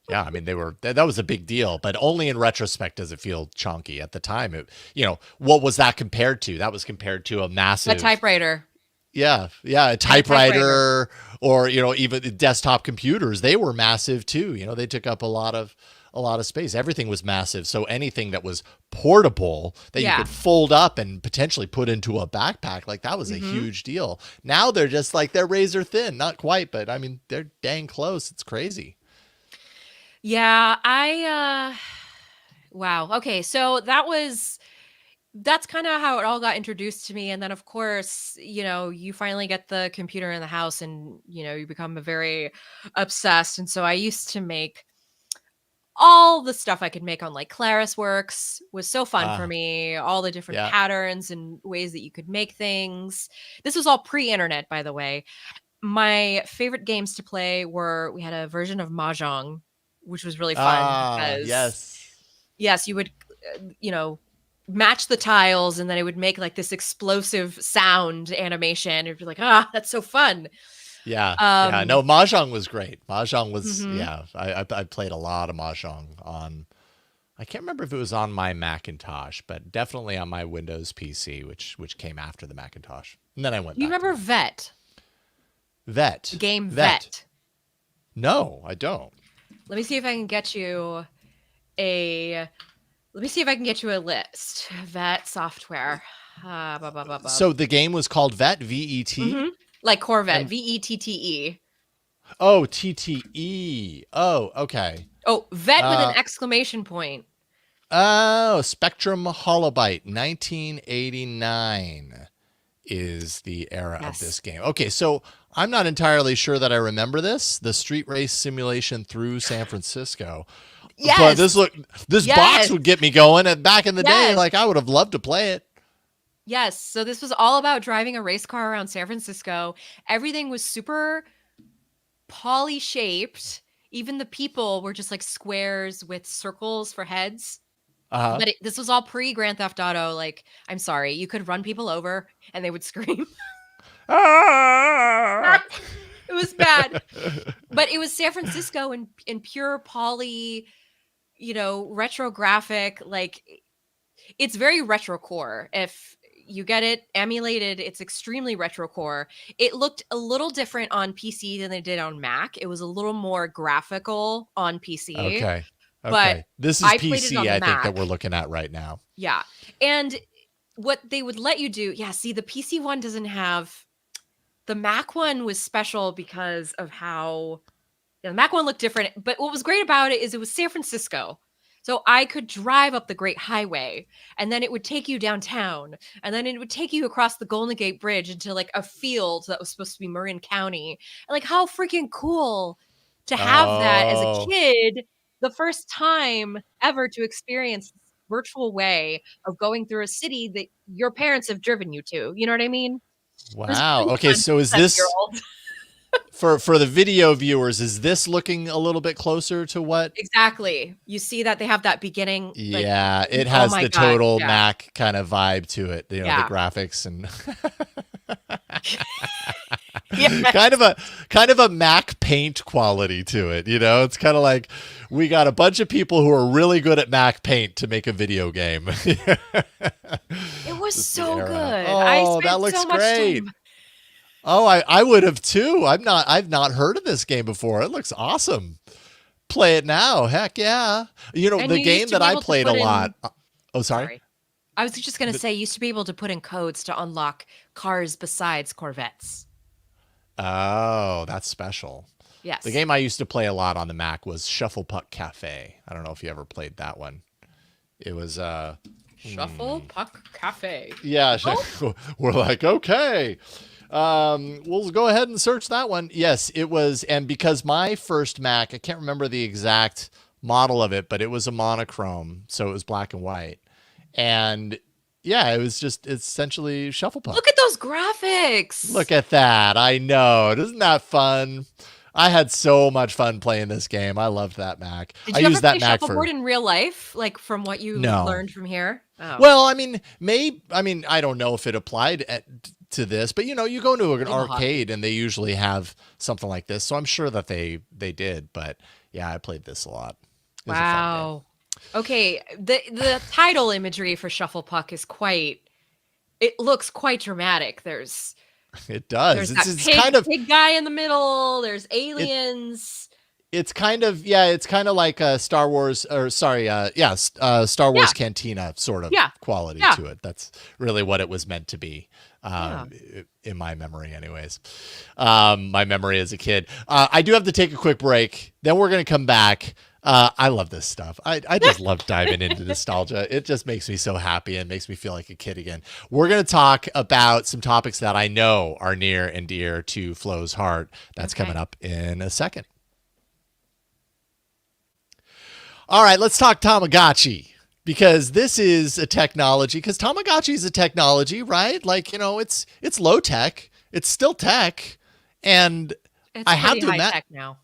S1: Yeah, I mean they were that was a big deal, but only in retrospect does it feel chunky. At the time, what was that compared to? That was compared to a
S2: A
S1: massive,
S2: typewriter.
S1: yeah, a
S2: And a typewriter.
S1: typewriter, or even desktop computers. They were massive too. They took up a lot of space. Everything was massive. So anything that was portable that you
S2: Yeah.
S1: could fold up and potentially put into a backpack, like that was a
S2: Mhm.
S1: huge deal. Now they're just like they're razor thin, not quite, but I mean they're dang close. It's crazy.
S2: Yeah, wow. Okay, so that's kind of how it all got introduced to me, and then of course, you finally get the computer in the house and, you become a very obsessed, and so I used to make all the stuff I could make on like Claris Works was so fun for
S1: Ah,
S2: me, all the different
S1: yeah.
S2: patterns and ways that you could make things. This was all pre-internet, by the way. My favorite games to play we had a version of Mahjong, which was really fun
S1: Ah,
S2: because
S1: yes.
S2: yes, you would, you know, match the tiles and then it would make like this explosive sound animation. It'd be like, ah, that's so fun.
S1: Yeah. Yeah.
S2: Um,
S1: No, Mahjong was great. Mahjong was,
S2: mhm.
S1: yeah. I played a lot of Mahjong on, I can't remember if it was on my Macintosh, but definitely on my Windows PC, which came after the Macintosh. And then I went
S2: You
S1: back to
S2: remember
S1: Mac.
S2: Vet, the
S1: Vet.
S2: game
S1: Vet.
S2: Vet?
S1: No, I don't.
S2: Let me see if I can get you a. Let me see if I can get you a list. Vet software. Bub, bub, bub, bub.
S1: So the game was called Vet, VET.
S2: Mhm. Like Corvette,
S1: And
S2: VETTE.
S1: oh, TTE. Oh, okay.
S2: Oh, Vet with an
S1: Uh,
S2: exclamation point.
S1: oh, Spectrum Holobyte, 1989 is the era of this
S2: Yes.
S1: game. Okay, so I'm not entirely sure that I remember this, the street race simulation through San Francisco. But
S2: Yes.
S1: this box
S2: Yes.
S1: would get me going. And back in the day,
S2: Yes.
S1: like I would have loved to play it.
S2: Yes. So this was all about driving a race car around San Francisco. Everything was super poly shaped. Even the people were just like squares with circles for heads.
S1: Uh-huh.
S2: But this was all pre Grand Theft Auto. Like, I'm sorry, you could run people over and they would scream.
S1: Ah!
S2: It was bad. But it was San Francisco in pure poly, retrographic. Like, it's very retrocore. If you get it emulated, it's extremely retrocore. It looked a little different on PC than they did on Mac. It was a little more graphical on PC,
S1: Okay.
S2: but
S1: Okay. This is
S2: I played it
S1: PC,
S2: on the
S1: I think, that
S2: Mac.
S1: we're looking at right now.
S2: Yeah. And what they would let you do, yeah, see, the PC one doesn't have, the Mac one was special because of how, yeah, the Mac one looked different. But what was great about it is it was San Francisco. So I could drive up the Great Highway and then it would take you downtown and then it would take you across the Golden Gate Bridge into like a field that was supposed to be Marin County. And like, how freaking cool to have that as a
S1: Oh,
S2: kid, the first time ever to experience this virtual way of going through a city that your parents have driven you to. You know what I mean? It was
S1: wow.
S2: pretty
S1: Okay,
S2: fun
S1: so
S2: for
S1: is
S2: a 7 year
S1: this
S2: old.
S1: For the video viewers, is this looking a little bit closer to what?
S2: Exactly. You see that they have that beginning, like,
S1: Yeah, it
S2: oh
S1: has
S2: my
S1: the
S2: god,
S1: total
S2: yeah,
S1: Mac kind of vibe to it. The
S2: yeah.
S1: graphics and kind
S2: Yes.
S1: of a kind of a Mac Paint quality to it. It's kind of like we got a bunch of people who are really good at Mac Paint to make a video game.
S2: It was
S1: Just the
S2: so
S1: era.
S2: good. I
S1: Oh, that
S2: spent
S1: looks
S2: so much
S1: great.
S2: time.
S1: Oh, I would have too. I've not heard of this game before. It looks awesome. Play it now. Heck yeah.
S2: And
S1: The
S2: you used
S1: game
S2: to
S1: that
S2: be
S1: I
S2: able to
S1: played a
S2: put
S1: lot.
S2: in
S1: Oh, sorry.
S2: sorry. I was just gonna
S1: The-
S2: say, you used to be able to put in codes to unlock cars besides Corvettes.
S1: oh, that's special. The
S2: Yes.
S1: game I used to play a lot on the Mac was Shuffle Puck Cafe. I don't know if you ever played that one. It was
S2: Shuffle Puck Cafe.
S1: yeah,
S2: Oh,
S1: we're like, okay. We'll go ahead and search that one. Yes, it was, and because my first Mac, I can't remember the exact model of it, but it was a monochrome, so it was black and white. And yeah, it's essentially Shuffle
S2: look
S1: Puck.
S2: at those graphics.
S1: Look at that. I know. Isn't that fun? I had so much fun playing this game. I loved that Mac.
S2: Did
S1: I
S2: you ever
S1: used that
S2: play
S1: Mac
S2: shuffleboard
S1: for
S2: in real life, like from what you
S1: no.
S2: learned from here? Oh,
S1: Well, I mean, I don't know if it applied to this, but you go to an
S2: table hockey.
S1: arcade and they usually have something like this, so I'm sure that they did. But yeah, I played this a lot. It was a fun game.
S2: Wow. Okay, the title imagery for Shuffle Puck is quite. It looks quite dramatic.
S1: It does.
S2: There's that
S1: It's
S2: pig
S1: kind of
S2: pig guy in the middle. There's
S1: it.
S2: aliens.
S1: It's kind of yeah. It's kind of like a Star Wars, or sorry, Star
S2: Yeah,
S1: Wars Cantina sort of
S2: yeah,
S1: quality
S2: yeah,
S1: to it. That's really what it was meant to be,
S2: yeah.
S1: in my memory, anyways. My memory as a kid. I do have to take a quick break. Then we're gonna come back. I love this stuff. I just love diving into nostalgia. It just makes me so happy and makes me feel like a kid again. We're going to talk about some topics that I know are near and dear to Flo's heart. That's coming
S2: Okay.
S1: up in a second. All right, let's talk Tamagotchi, because this is a technology. Because Tamagotchi is a technology, right? Like, it's low tech. It's still tech, and
S2: It's
S1: I have
S2: pretty
S1: to
S2: high
S1: imagine.
S2: tech now.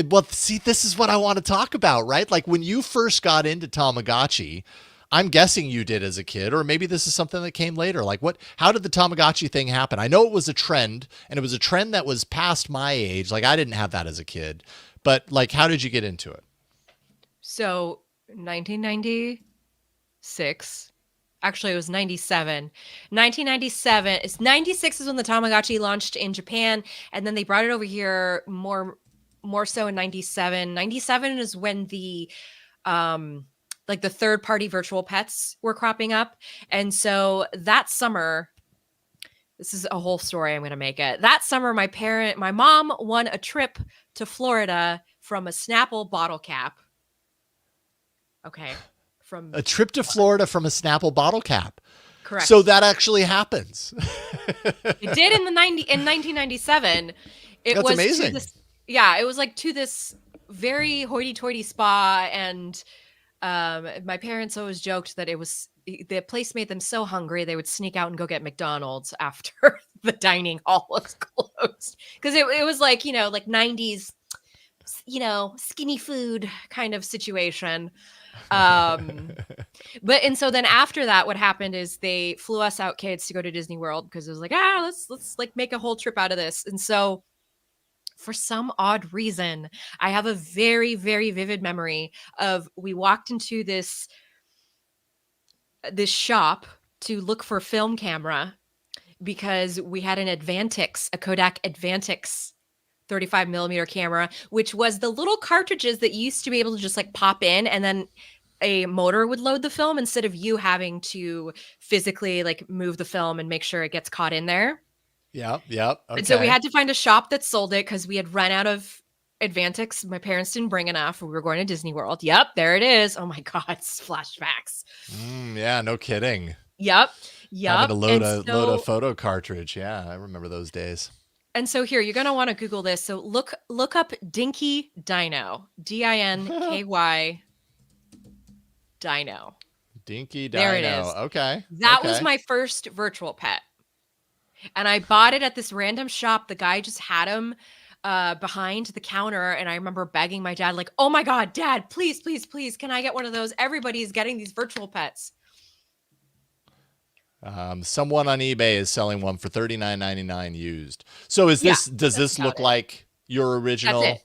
S1: Well, see, this is what I want to talk about, right? Like when you first got into Tamagotchi, I'm guessing you did as a kid, or maybe this is something that came later. Like how did the Tamagotchi thing happen? I know it was a trend, and it was a trend that was past my age. Like I didn't have that as a kid, but like, how did you get into it?
S2: So 1996. Actually, it was 97. 1997. It's 96 is when the Tamagotchi launched in Japan, and then they brought it over here more so in 97. 97 is when the like the third party virtual pets were cropping up. And so that summer, this is a whole story, I'm going to make it. That summer, my mom won a trip to Florida from a Snapple bottle cap. Okay. From
S1: A trip to Florida from a Snapple bottle cap.
S2: correct.
S1: So that actually happens.
S2: It did in 1997. It
S1: That's
S2: was
S1: amazing.
S2: to this, yeah, it was like to this very hoity-toity spa, and my parents always joked that the place made them so hungry they would sneak out and go get McDonald's after the dining hall was closed, because it was like like 90s skinny food kind of situation. But and so then after that, what happened is they flew us out kids to go to Disney World, because it was like, let's like make a whole trip out of this. And so for some odd reason, I have a very, very vivid memory of we walked into this shop to look for film camera, because we had a Kodak Advantix 35 millimeter camera, which was the little cartridges that used to be able to just like pop in, and then a motor would load the film instead of you having to physically like move the film and make sure it gets caught in there.
S1: Yep.
S2: And so we
S1: Okay.
S2: had to find a shop that sold it, because we had run out of Advantix. My parents didn't bring enough. We were going to Disney World. Yep, there it is. Oh my God, it's flashbacks.
S1: Yeah, no kidding.
S2: Yep.
S1: Having to load
S2: And
S1: a
S2: so
S1: photo cartridge. Yeah, I remember those days.
S2: here, you're gonna want to Google this. So look up Dinky Dino. Dinky Dino.
S1: Dinky
S2: There it
S1: Dino.
S2: is.
S1: Okay.
S2: That was
S1: Okay.
S2: my first virtual pet. And I bought it at this random shop. The guy just had them behind the counter. And I remember begging my dad, like, oh my God, Dad, please, please, please, can I get one of those? Everybody's getting these virtual pets.
S1: Someone on eBay is selling one for $39.99 used. So is
S2: Yeah,
S1: this? Does
S2: that's
S1: this
S2: about
S1: look
S2: it.
S1: like your
S2: That's it.
S1: original?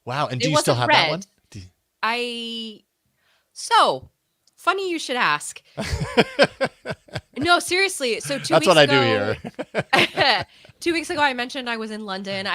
S1: Wow. And do
S2: It
S1: you still
S2: wasn't
S1: have that one?
S2: red. So funny you should ask. No, seriously. So 2
S1: That's
S2: weeks
S1: what I do
S2: ago,
S1: here.
S2: 2 weeks ago, I mentioned I was in London.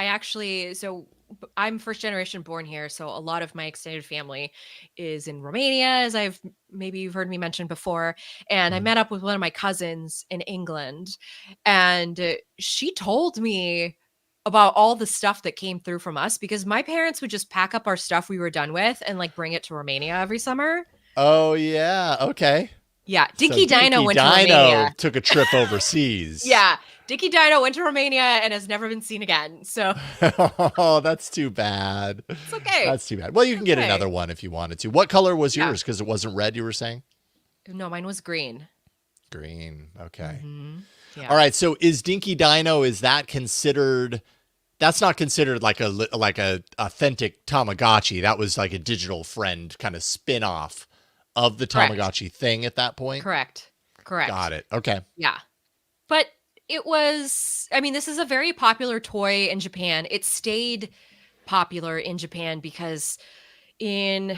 S2: I'm first generation born here. So a lot of my extended family is in Romania, as maybe you've heard me mention before. And I
S1: Mhm.
S2: met up with one of my cousins in England, and she told me about all the stuff that came through from us, because my parents would just pack up our stuff we were done with and like bring it to Romania every summer.
S1: Oh yeah. Okay.
S2: Yeah,
S1: So
S2: Dinky Dino
S1: Dinky
S2: went to
S1: Dino
S2: Romania.
S1: took a trip overseas.
S2: Yeah, Dinky Dino went to Romania and has never been seen again. So
S1: Oh, that's too bad.
S2: it's okay.
S1: That's too bad. Well, you can
S2: It's
S1: get
S2: okay.
S1: another one if you wanted to. What color was
S2: Yeah.
S1: yours? Because it wasn't red, you were saying?
S2: No, mine was green.
S1: Green. Okay.
S2: Yeah.
S1: All right. So is Dinky Dino, is that considered, that's not considered like a authentic Tamagotchi. That was like a digital friend kind of spin-off of the
S2: Correct.
S1: Tamagotchi thing at that point?
S2: Correct.
S1: Got it. Okay.
S2: Yeah. But this is a very popular toy in Japan. It stayed popular in Japan because from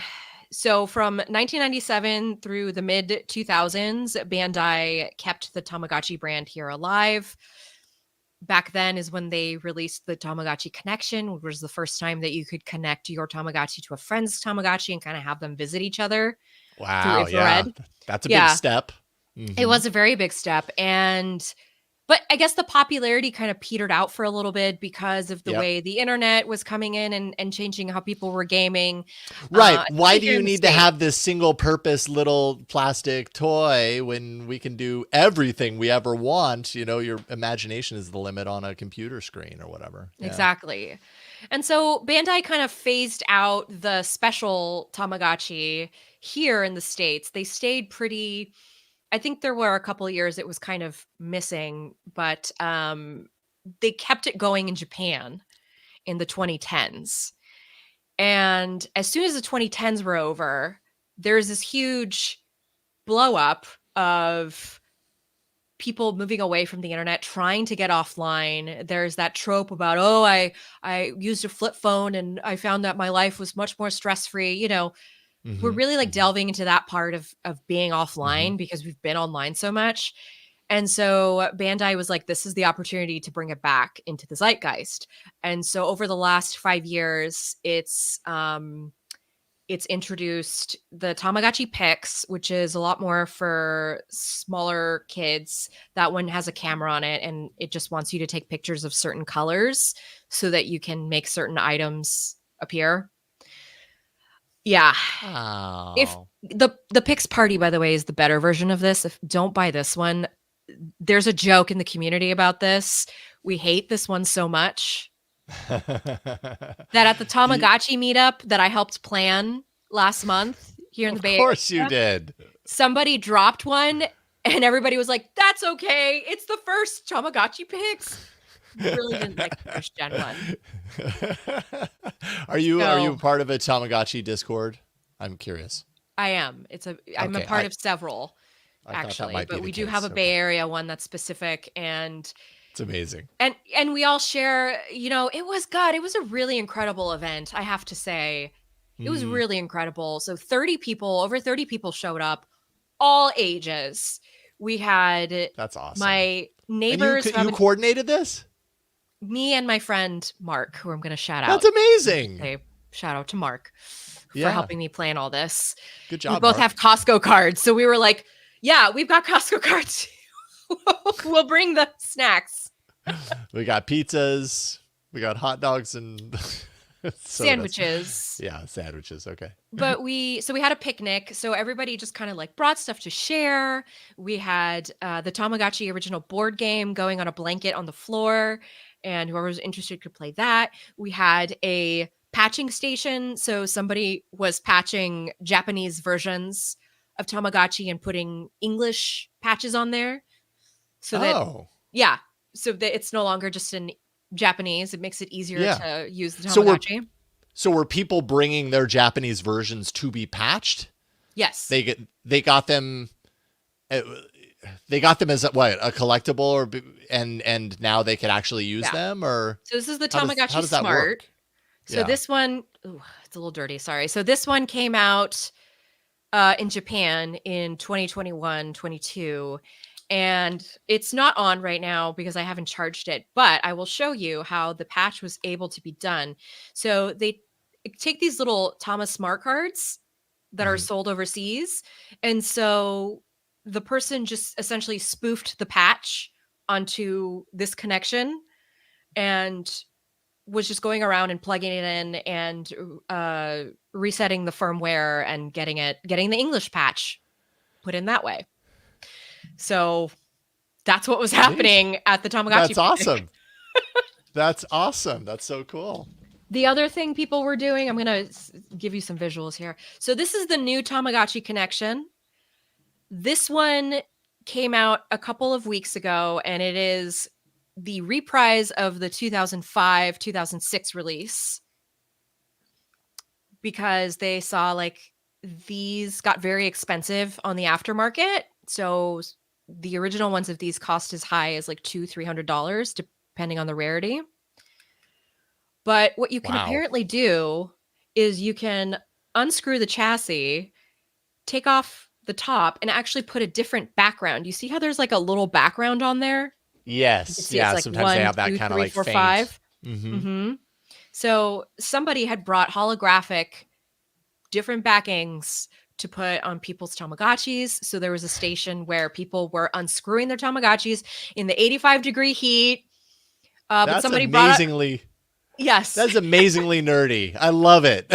S2: 1997 through the mid 2000s, Bandai kept the Tamagotchi brand here alive. Back then is when they released the Tamagotchi Connection, which was the first time that you could connect your Tamagotchi to a friend's Tamagotchi and kind of have them visit each other through
S1: Wow. Yeah.
S2: infrared.
S1: That's a big
S2: Yeah,
S1: step.
S2: it
S1: Mhm.
S2: was a very big step. But I guess the popularity kind of petered out for a little bit because of the
S1: Yep.
S2: way the internet was coming in and changing how people were gaming.
S1: Right. Why
S2: Especially
S1: do
S2: here
S1: you
S2: in the
S1: need to
S2: States.
S1: have this single purpose little plastic toy when we can do everything we ever want? You know, your imagination is the limit on a computer screen or whatever. Yeah.
S2: Exactly. And so Bandai kind of phased out the special Tamagotchi here in the States. They stayed pretty. I think there were a couple of years it was kind of missing, but they kept it going in Japan in the 2010s. And as soon as the 2010s were over, there's this huge blow up of people moving away from the internet, trying to get offline. There's that trope about, oh, I used a flip phone and I found that my life was much more stress-free. We're
S1: Mm-hmm.
S2: really like
S1: Mm-hmm.
S2: delving into that part of being
S1: Mm-hmm.
S2: offline because we've been online so much. And so Bandai was like, this is the opportunity to bring it back into the zeitgeist. And so over the last 5 years, it's introduced the Tamagotchi Pix, which is a lot more for smaller kids. That one has a camera on it, and it just wants you to take pictures of certain colors so that you can make certain items appear. Yeah. If
S1: Oh.
S2: the Pix Party, by the way, is the better version of this. Don't buy this one. There's a joke in the community about this. We hate this one so much that at the
S1: Do you,
S2: Tamagotchi meetup that I helped plan last month here in the
S1: of
S2: Bay
S1: course you
S2: Area,
S1: did.
S2: somebody dropped one and everybody was like, that's okay. It's the first Tamagotchi Pix. Really didn't like the first gen one.
S1: Are you
S2: So
S1: part of a Tamagotchi Discord? I'm curious.
S2: I am. I'm a
S1: Okay,
S2: part of several
S1: I thought that
S2: actually,
S1: might be
S2: but
S1: the
S2: we do have
S1: case.
S2: a Bay
S1: Okay.
S2: Area one that's specific, and
S1: It's amazing.
S2: and we all share, it was a really incredible event, I have to say. It was
S1: Mm,
S2: really incredible. So over 30 people showed up, all ages. We had
S1: that's awesome.
S2: my
S1: And you
S2: neighbors who
S1: you
S2: haven't
S1: coordinated this?
S2: me and my friend Mark, who I'm going to shout
S1: That's
S2: out.
S1: amazing.
S2: Say shout out to Mark for
S1: Yeah.
S2: helping me plan all this.
S1: Good
S2: We
S1: job,
S2: both have
S1: Mark.
S2: Costco cards, so we were like, yeah, we've got Costco cards. We'll bring the snacks.
S1: We got pizzas. We got hot dogs and sodas.
S2: Sandwiches.
S1: Yeah, sandwiches. Okay.
S2: But we had a picnic, so everybody just kind of like brought stuff to share. We had the Tamagotchi original board game going on a blanket on the floor, and whoever was interested could play that. We had a patching station, so somebody was patching Japanese versions of Tamagotchi and putting English patches on there, so that
S1: Oh.
S2: Yeah. So it's no longer just in Japanese. It makes it easier
S1: Yeah.
S2: to use the
S1: So
S2: Tamagotchi.
S1: were people bringing their Japanese versions to be patched?
S2: Yes.
S1: They got them. They got them as a collectible, and now they could actually use them, or
S2: so this is the
S1: how
S2: Tamagotchi
S1: does that
S2: Smart.
S1: work?
S2: So this one, it's a little dirty. Sorry. So this one came out in Japan in 2021, 22. And it's not on right now because I haven't charged it, but I will show you how the patch was able to be done. So they take these little Tama smart cards that are sold overseas. And so the person just essentially spoofed the patch onto this connection and was just going around and plugging it in and resetting the firmware and getting the English patch put in that way. So that's what was happening at the Tamagotchi.
S1: That's awesome. That's awesome. That's so cool.
S2: The other thing people were doing, I'm going to give you some visuals here. So this is the new Tamagotchi connection. This one came out a couple of weeks ago, and it is the reprise of the 2005, 2006 release, because they saw like these got very expensive on the aftermarket. So the original ones of these cost as high as like $200-$300, depending on the rarity. But what you can apparently do is you can unscrew the chassis, take off the top, and actually put a different background. You see how there's like a little background on there?
S1: Yes. Yeah. Like sometimes they have that kind of like 4, 5.
S2: So somebody had brought holographic different backings to put on people's Tamagotchis. So there was a station where people were unscrewing their Tamagotchis in the 85-degree heat. But somebody
S1: amazingly.
S2: Yes.
S1: That's amazingly nerdy. I love it.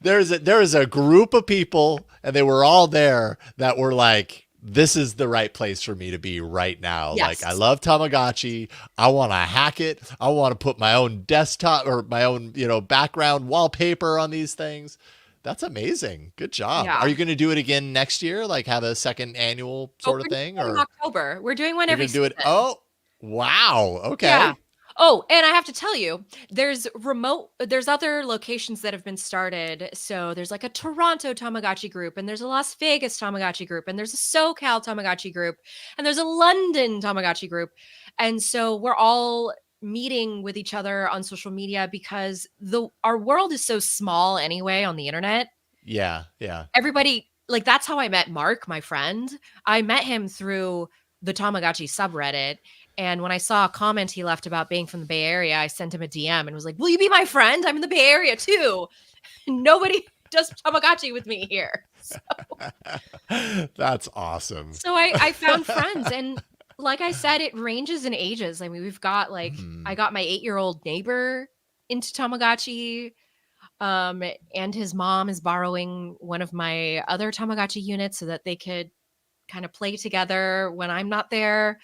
S1: There is a group of people, and they were all there, that were like, this is the right place for me to be right now.
S2: Yes.
S1: Like, I love Tamagotchi. I want to hack it. I want to put my own desktop or my own, background wallpaper on these things. That's amazing. Good job. Yeah. Are you going to do it again next year? Like have a second annual sort of thing? Or
S2: in October. We're doing one every season.
S1: Oh, wow. Okay.
S2: Yeah. Oh, and I have to tell you, there's other locations that have been started. So there's like a Toronto Tamagotchi group, and there's a Las Vegas Tamagotchi group, and there's a SoCal Tamagotchi group, and there's a London Tamagotchi group. And so we're all meeting with each other on social media because our world is so small anyway on the internet.
S1: Yeah. Yeah.
S2: Everybody, like, that's how I met Mark, my friend. I met him through the Tamagotchi subreddit. And when I saw a comment he left about being from the Bay Area, I sent him a DM and was like, will you be my friend? I'm in the Bay Area too. Nobody does Tamagotchi with me here. So,
S1: that's awesome.
S2: So I found friends. And like I said, it ranges in ages. I mean, we've got like, I got my 8-year-old neighbor into Tamagotchi. And his mom is borrowing one of my other Tamagotchi units so that they could kind of play together when I'm not there.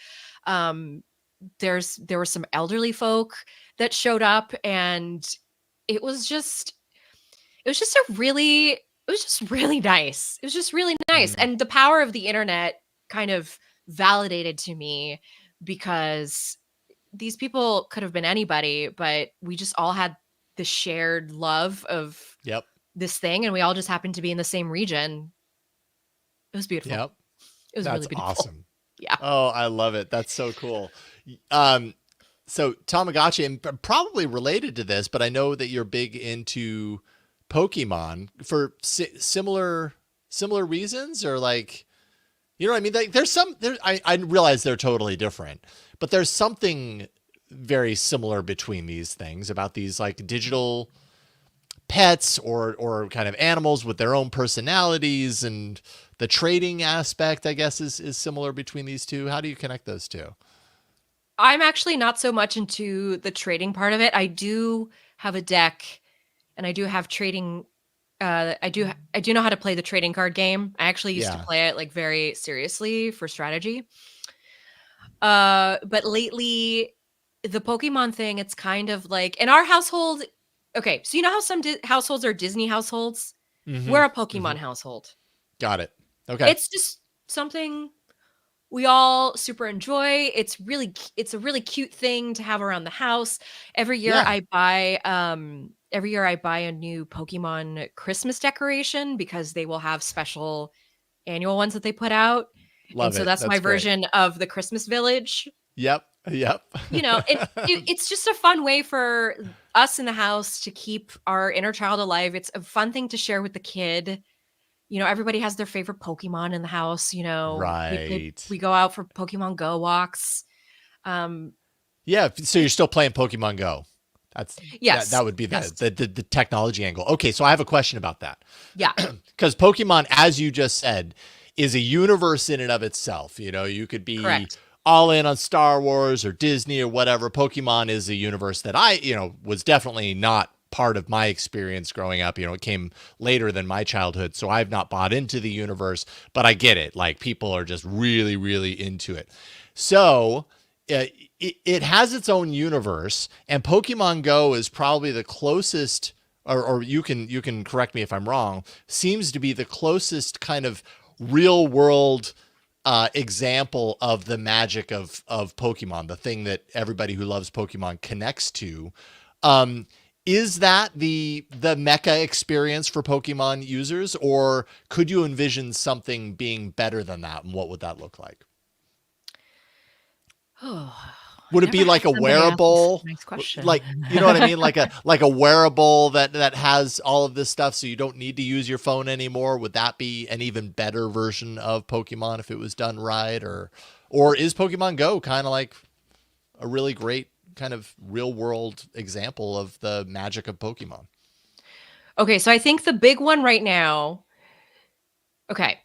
S2: There were some elderly folk that showed up, and it was just really nice. It was just really nice. And the power of the internet kind of validated to me, because these people could have been anybody, but we just all had the shared love of this thing, and we all just happened to be in the same region. It was beautiful.
S1: Yep.
S2: It was really beautiful.
S1: Awesome.
S2: Yeah.
S1: Oh, I love it. That's so cool. So Tamagotchi, and probably related to this, but I know that you're big into Pokemon for similar reasons, or like, you know what I mean? Like, I realize they're totally different, but there's something very similar between these things, about these like digital pets or kind of animals with their own personalities, and the trading aspect, I guess, is similar between these two. How do you connect those two?
S2: I'm actually not so much into the trading part of it. I do have a deck, and I do have trading. I do know how to play the trading card game. I actually used to play it like very seriously for strategy. But lately, the Pokemon thing, it's kind of like in our household. Okay, so you know how some households are Disney households? We're a Pokemon household.
S1: Got it. Okay.
S2: It's just something we all super enjoy. It's a really cute thing to have around the house. Every year
S1: Yeah.
S2: I buy a new Pokemon Christmas decoration because they will have special annual ones that they put out. And
S1: Love
S2: so
S1: it.
S2: that's my
S1: That's great.
S2: version of the Christmas village.
S1: Yep. Yep.
S2: It's just a fun way for us in the house to keep our inner child alive. It's a fun thing to share with the kid. Everybody has their favorite Pokemon in the house. We
S1: Right.
S2: go out for Pokemon Go walks. Um,
S1: Yeah. So you're still playing Pokemon Go. That
S2: yes,
S1: would be
S2: yes,
S1: the technology angle. Okay, so I have a question about that.
S2: yeah,
S1: Because Pokemon, as you just said, is a universe in and of itself. You could be
S2: correct.
S1: all in on Star Wars or Disney or whatever. Pokemon is a universe that was definitely not part of my experience growing up. It came later than my childhood, so I've not bought into the universe, but I get it. Like, people are just really, really into it. So it has its own universe, and Pokemon Go is probably the closest, or you can correct me if I'm wrong, seems to be the closest kind of real world example of the magic of Pokemon, the thing that everybody who loves Pokemon connects to. Um, is that the mecha experience for Pokemon users, or could you envision something being better than that, and what would that look like?
S2: Oh, I
S1: Would it
S2: never
S1: be
S2: had
S1: like a
S2: somebody ask this
S1: wearable,
S2: nice question.
S1: like, you know what I mean, like a wearable that has all of this stuff, so you don't need to use your phone anymore? Would that be an even better version of Pokemon if it was done right, or is Pokemon Go kind of like a really great kind of real world example of the magic of Pokemon?
S2: Okay, so I think the big one right now. Okay,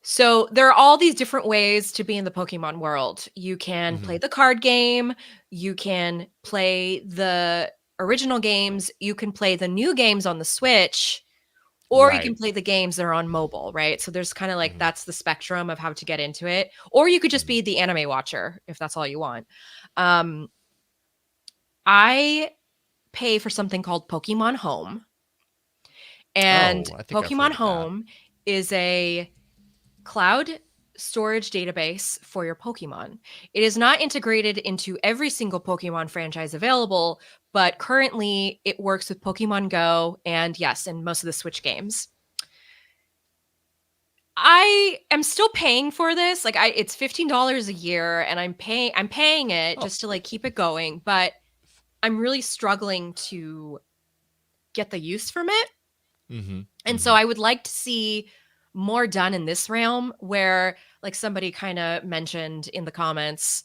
S2: so there are all these different ways to be in the Pokemon world. You can
S1: Mm-hmm.
S2: play the card game, you can play the original games, you can play the new games on the Switch, or you can
S1: Right.
S2: play the games that are on mobile, right? So there's kind of like
S1: Mm-hmm.
S2: that's the spectrum of how to get into it. Or you could just
S1: Mm-hmm.
S2: be the anime watcher if that's all you want. Um, I pay for something called Pokemon Home, and
S1: Oh, I think I've
S2: Pokemon
S1: heard of that.
S2: Home is a cloud storage database for your Pokemon. It is not integrated into every single Pokemon franchise available, but currently it works with Pokemon Go and yes, and most of the Switch games. I am still paying for this. Like it's $15 a year and I'm paying it
S1: Oh.
S2: just to like keep it going, but I'm really struggling to get the use from it.
S1: Mm-hmm.
S2: And so
S1: Mm-hmm.
S2: I would like to see more done in this realm where, like somebody kind of mentioned in the comments,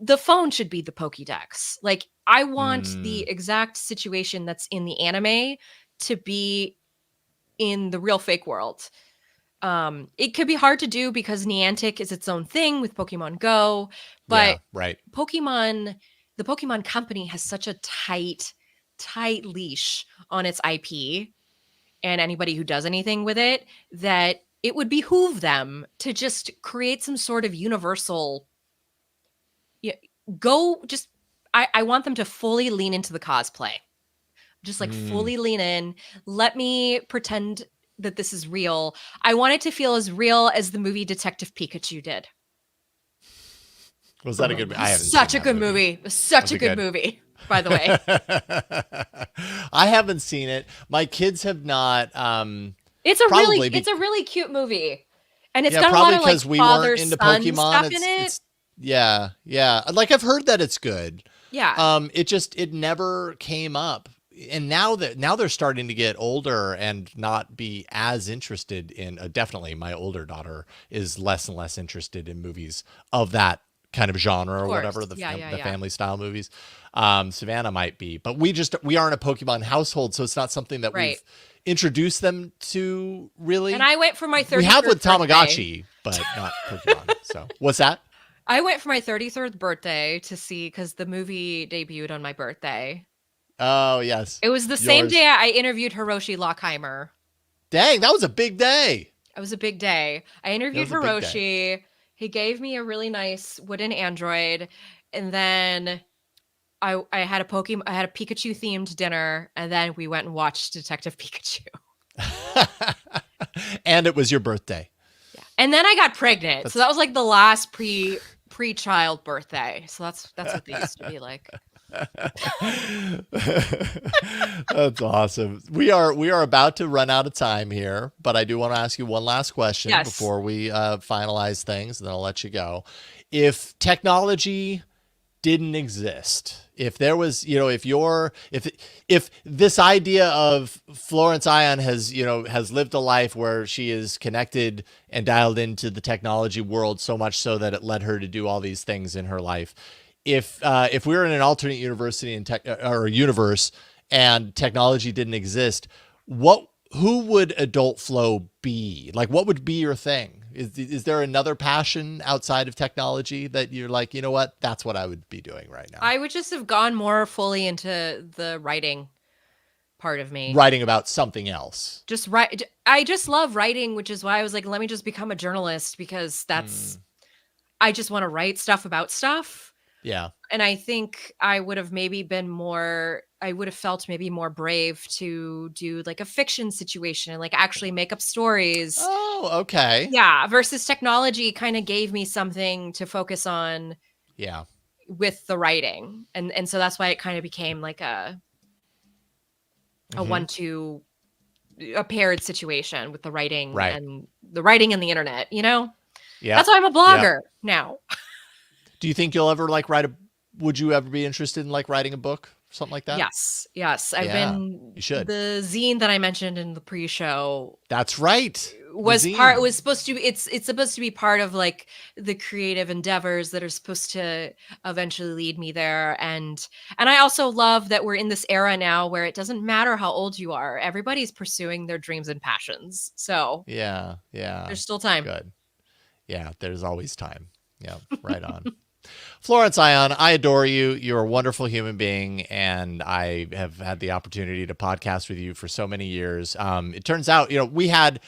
S2: the phone should be the Pokédex. Like, I want the
S1: Mm.
S2: exact situation that's in the anime to be in the real fake world. It could be hard to do because Niantic is its own thing with Pokemon Go,
S1: Yeah.
S2: but
S1: Right.
S2: Pokemon, the Pokemon company has such a tight leash on its IP and anybody who does anything with it that it would behoove them to just create some sort of universal yeah, go just I want them to fully lean into the cosplay. Just like
S1: Mm.
S2: fully lean in. Let me pretend that this is real. I want it to feel as real as the movie Detective Pikachu did.
S1: Was that a good? I haven't seen
S2: Such a
S1: that
S2: good
S1: movie.
S2: movie. Such
S1: Was
S2: a
S1: it
S2: good
S1: good?
S2: movie, by the way.
S1: I haven't seen it. My kids have not.
S2: It's a really
S1: Probably
S2: it's
S1: be
S2: a really cute movie. And it's
S1: Yeah,
S2: got a lot
S1: probably
S2: of like
S1: because we weren't
S2: father
S1: into
S2: son
S1: Pokemon.
S2: stuff in
S1: It's
S2: it.
S1: it's yeah, yeah. Like, I've heard that it's good.
S2: Yeah.
S1: It never came up. And now they're starting to get older and not be as interested in, definitely my older daughter is less and less interested in movies of that kind of genre
S2: Of
S1: or whatever,
S2: course. Yeah, yeah,
S1: the
S2: yeah.
S1: family style movies. Savannah might be, but we aren't a Pokemon household, so it's not something that
S2: Right.
S1: we've introduced them to
S2: And
S1: really.
S2: I went for my
S1: We have
S2: 33rd
S1: with
S2: birthday.
S1: Tamagotchi, but not Pokemon. So what's that?
S2: I went for my 33rd birthday to see because the movie debuted on my birthday.
S1: Oh yes,
S2: It was the same
S1: yours.
S2: day I interviewed Hiroshi Lockheimer.
S1: Dang, that was a big day.
S2: It was a big day. I
S1: That
S2: interviewed
S1: was a big day.
S2: Hiroshi. He gave me a really nice wooden android, and then I had a Pikachu themed dinner, and then we went and watched Detective Pikachu.
S1: And it was your birthday.
S2: Yeah. And then I got pregnant. So
S1: That's
S2: that was like the last pre-child birthday. So that's what they used to be like.
S1: That's awesome. We are about to run out of time here, but I do want to ask you one last question
S2: Yes.
S1: before we finalize things, and then I'll let you go. If technology didn't exist, if there was, if this idea of Florence Ion has lived a life where she is connected and dialed into the technology world so much so that it led her to do all these things in her life. If we were in an alternate university and universe and technology didn't exist, who would adult Flo be? Like, what would be your thing? Is there another passion outside of technology that you're like, you know what, that's what I would be doing right now?
S2: I would just have gone more fully into the writing part of me.
S1: Writing about something else.
S2: Just write. I just love writing, which is why I was like, let me just become a journalist, because I just want to write stuff about stuff.
S1: Yeah.
S2: And I think I would have felt maybe more brave to do like a fiction situation and like actually make up stories.
S1: Oh, okay.
S2: Yeah. Versus technology kind of gave me something to focus on.
S1: Yeah.
S2: With the writing. And so that's why it kind of became like a a paired situation with the writing and the internet, Yeah. That's why I'm a blogger now.
S1: Do you think you'll ever would you ever be interested in like writing a book, something like that?
S2: Yes. I've been,
S1: you should.
S2: The zine that I mentioned in the pre-show.
S1: That's right.
S2: Was supposed to be, it's supposed to be part of like the creative endeavors that are supposed to eventually lead me there. And I also love that we're in this era now where it doesn't matter how old you are. Everybody's pursuing their dreams and passions. So
S1: yeah.
S2: There's still time.
S1: Good. Yeah. There's always time. Yeah. Right on. Florence Ion, I adore you. You're a wonderful human being, and I have had the opportunity to podcast with you for so many years. It turns out, we had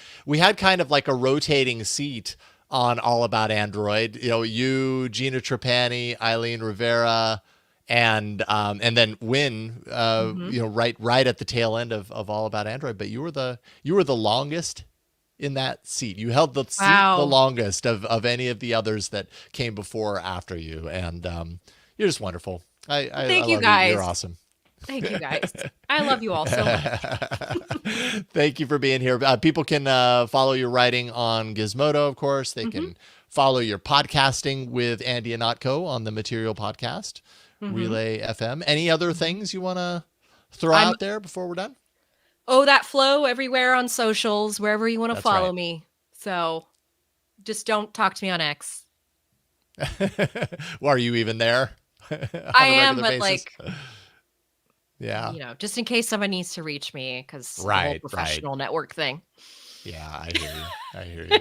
S1: kind of like a rotating seat on All About Android. You, Gina Trapani, Eileen Rivera, and then Win. Right at the tail end of All About Android. But you were the longest in that seat. You held the seat the longest of any of the others that came before or after you. And you're just wonderful.
S2: Thank you guys.
S1: You're awesome.
S2: Thank you guys. I love you all so much.
S1: Thank you for being here. People can follow your writing on Gizmodo, of course. They can follow your podcasting with Andy Anatko on the Material Podcast, Relay FM. Any other things you want to throw out there before we're done?
S2: Oh, that Flo everywhere on socials, wherever you want to follow me. So just don't talk to me on X.
S1: Well, are you even there?
S2: I am, but basis?
S1: Yeah.
S2: Just in case someone needs to reach me, because the whole professional network thing.
S1: Yeah, I hear you.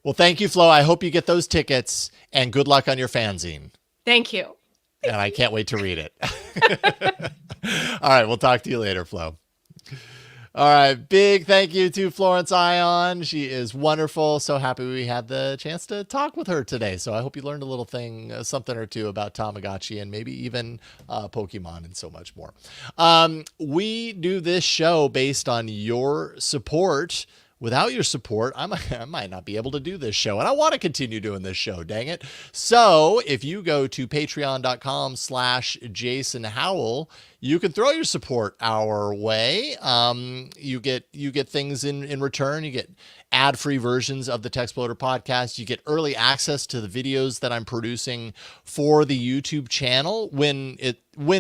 S1: Well, thank you, Flo. I hope you get those tickets, and good luck on your fanzine.
S2: Thank you.
S1: And I can't wait to read it. All right, we'll talk to you later, Flo. All right. Big thank you to Florence Ion. She is wonderful. So happy we had the chance to talk with her today. So I hope you learned a little thing, something or two about Tamagotchi and maybe even Pokemon and so much more. We do this show based on your support. Without your support, I might not be able to do this show. And I want to continue doing this show, dang it. So if you go to patreon.com/Jason Howell, you can throw your support our way. You get things in return. You get ad-free versions of the Techsploder podcast. You get early access to the videos that I'm producing for the YouTube channel when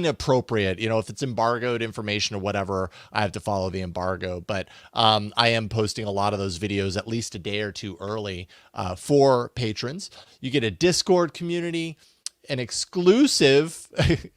S1: appropriate. If it's embargoed information or whatever, I have to follow the embargo. But I am posting a lot of those videos at least a day or two early for patrons. You get a Discord community, an exclusive,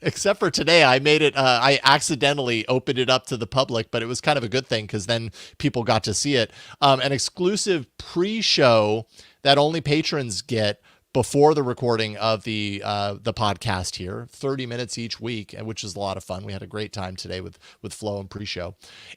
S1: except for today, I made it, I accidentally opened it up to the public, but it was kind of a good thing because then people got to see it. An exclusive pre-show that only patrons get before the recording of the podcast here, 30 minutes each week, which is a lot of fun. We had a great time today with Flo and pre-show.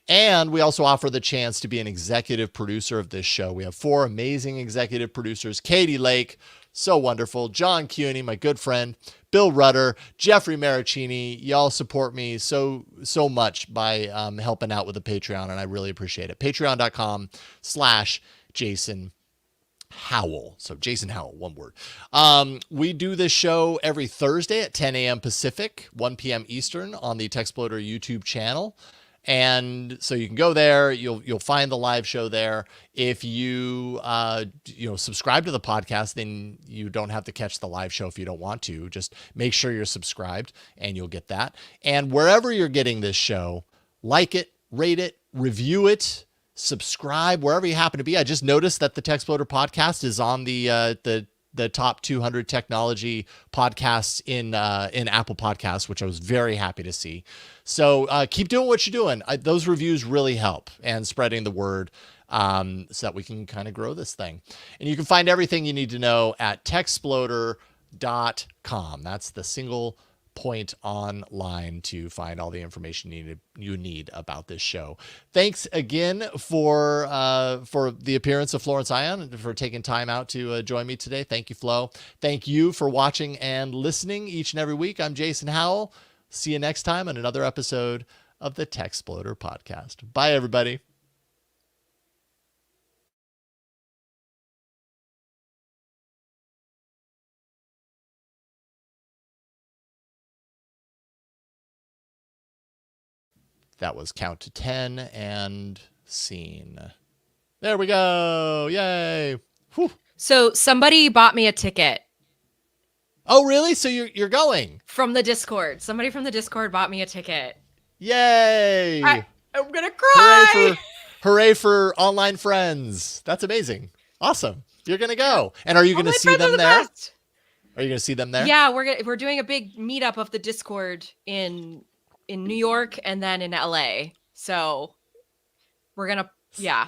S1: And we also offer the chance to be an executive producer of this show. We have 4 amazing executive producers: Katie Lake, so wonderful; John Cuny, my good friend; Bill Rudder; Jeffrey Maricini. Y'all support me so much by helping out with the Patreon, and I really appreciate it. Patreon.com/Jason Howell. So Jason Howell, one word. We do this show every Thursday at 10 a.m. Pacific, 1 p.m. Eastern on the Techsploder YouTube channel. And so you can go there. You'll find the live show there. If you subscribe to the podcast, then you don't have to catch the live show if you don't want to. Just make sure you're subscribed, and you'll get that. And wherever you're getting this show, like it, rate it, review it, subscribe wherever you happen to be. I just noticed that the Techsploder podcast is on the top 200 technology podcasts in Apple Podcasts, which I was very happy to see. So keep doing what you're doing. Those reviews really help and spreading the word so that we can kind of grow this thing. And you can find everything you need to know at techsploder.com. That's the single point online to find all the information you need about this show. Thanks again for the appearance of Florence Ion and for taking time out to join me today. Thank you, Flo. Thank you for watching and listening each and every week. I'm Jason Howell. See you next time on another episode of the Techsploder podcast. Bye, everybody. That was count to 10 and scene. There we go. Yay. Whew.
S2: So somebody bought me a ticket.
S1: Oh, really? So you're going?
S2: From the Discord. Somebody from the Discord bought me a ticket.
S1: Yay.
S2: I'm going to cry.
S1: Hooray for online friends. That's amazing. Awesome. You're going to go. And are you going to see them there? Best. Are you going to see them there?
S2: Yeah, we're doing a big meetup of the Discord in New York and then in LA. So we're going to,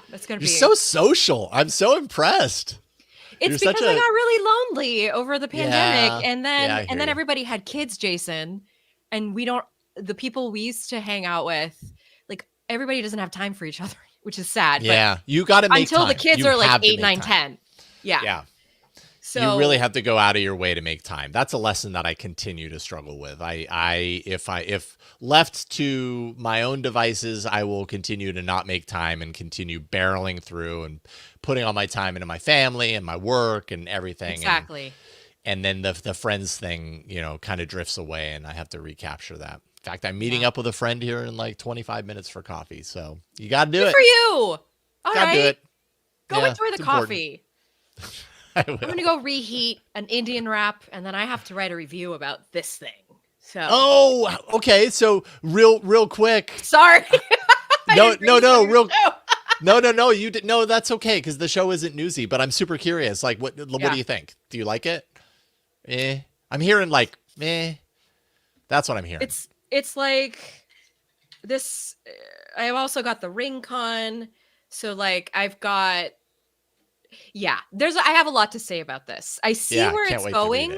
S2: that's going to be.
S1: You're so social. I'm so impressed.
S2: It's because I got really lonely over the pandemic. And then everybody had kids, Jason. And the people we used to hang out with, like everybody doesn't have time for each other, which is sad.
S1: Yeah. But you got to make
S2: until
S1: time.
S2: The kids are like 8, 9, 10. Yeah.
S1: Yeah. So you really have to go out of your way to make time. That's a lesson that I continue to struggle with. If left to my own devices, I will continue to not make time and continue barreling through and putting all my time into my family and my work and everything.
S2: Exactly.
S1: And then the friends thing, kind of drifts away, and I have to recapture that. In fact, I'm meeting up with a friend here in like 25 minutes for coffee. So you got to do it.
S2: Good for you. All
S1: right. Do it.
S2: Go enjoy the coffee. I'm going to go reheat an Indian wrap, and then I have to write a review about this thing. So.
S1: Oh, okay. So real quick.
S2: Sorry.
S1: No. No. You didn't. No, that's okay because the show isn't newsy. But I'm super curious. Like, what do you think? Do you like it? I'm hearing like, That's what I'm hearing.
S2: It's like this. I've also got the Ring Con. So like I've got. Yeah, I have a lot to say about this. I see where it's going.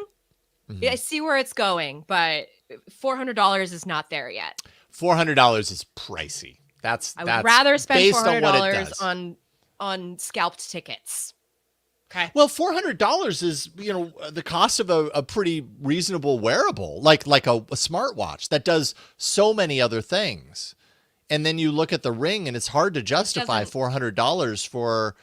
S2: Mm-hmm. I see where it's going, but $400 is not there yet.
S1: $400 is pricey. I would
S2: rather spend $400 on scalped tickets. Okay.
S1: Well, $400 is the cost of a pretty reasonable wearable, like a smartwatch that does so many other things. And then you look at the Ring, and it's hard to justify $400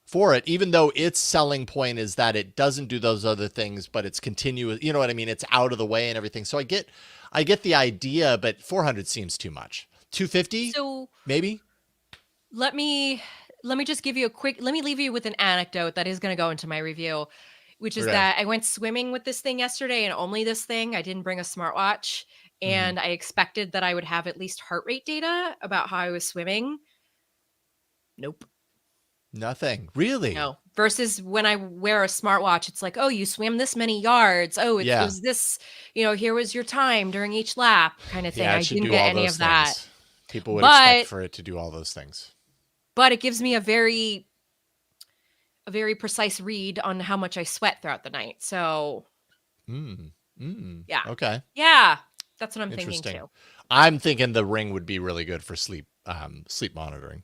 S1: for it, even though its selling point is that it doesn't do those other things, but it's continuous. You know what I mean? It's out of the way and everything. So I get the idea, but 400 seems too much. 250,
S2: so
S1: maybe.
S2: Let me just give you let me leave you with an anecdote that is going to go into my review, which is that I went swimming with this thing yesterday, and only this thing. I didn't bring a smartwatch, and I expected that I would have at least heart rate data about how I was swimming. Nope.
S1: Nothing. Really?
S2: No. Versus when I wear a smartwatch, it's like, oh, you swam this many yards. Oh, it was this, here was your time during each lap kind of thing.
S1: Yeah,
S2: I didn't get any of that.
S1: People would expect for it to do all those things.
S2: But it gives me a very precise read on how much I sweat throughout the night. So yeah.
S1: Okay.
S2: Yeah. That's what I'm thinking too.
S1: I'm thinking the Ring would be really good for sleep monitoring.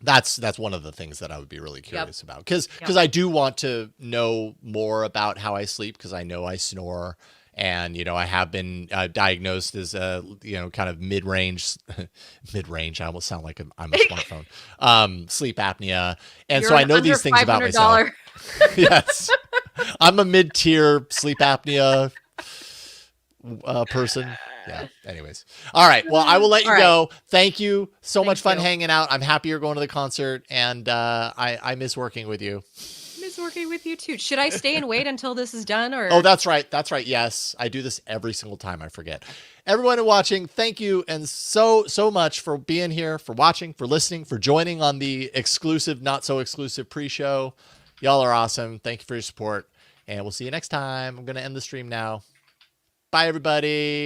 S1: That's one of the things that I would be really curious about because I do want to know more about how I sleep because I know I snore And, I have been diagnosed as a, kind of mid-range, mid-range. I almost sound like I'm a smartphone, sleep apnea. And
S2: You're
S1: so I
S2: an
S1: know
S2: under
S1: these things about myself.
S2: $500.
S1: Yes. I'm a mid-tier sleep apnea person. Yeah. Anyways. All right. Well, I will let you go. Thank you. So much fun hanging out. I'm happy you're going to the concert, and I miss working with you.
S2: Miss working with you too. Should I stay and wait until this is done, or?
S1: Oh, that's right. That's right. Yes. I do this every single time. I forget. Everyone watching, thank you. And so much for being here, for watching, for listening, for joining on the exclusive, not so exclusive pre-show. Y'all are awesome. Thank you for your support, and we'll see you next time. I'm going to end the stream now. Bye, everybody.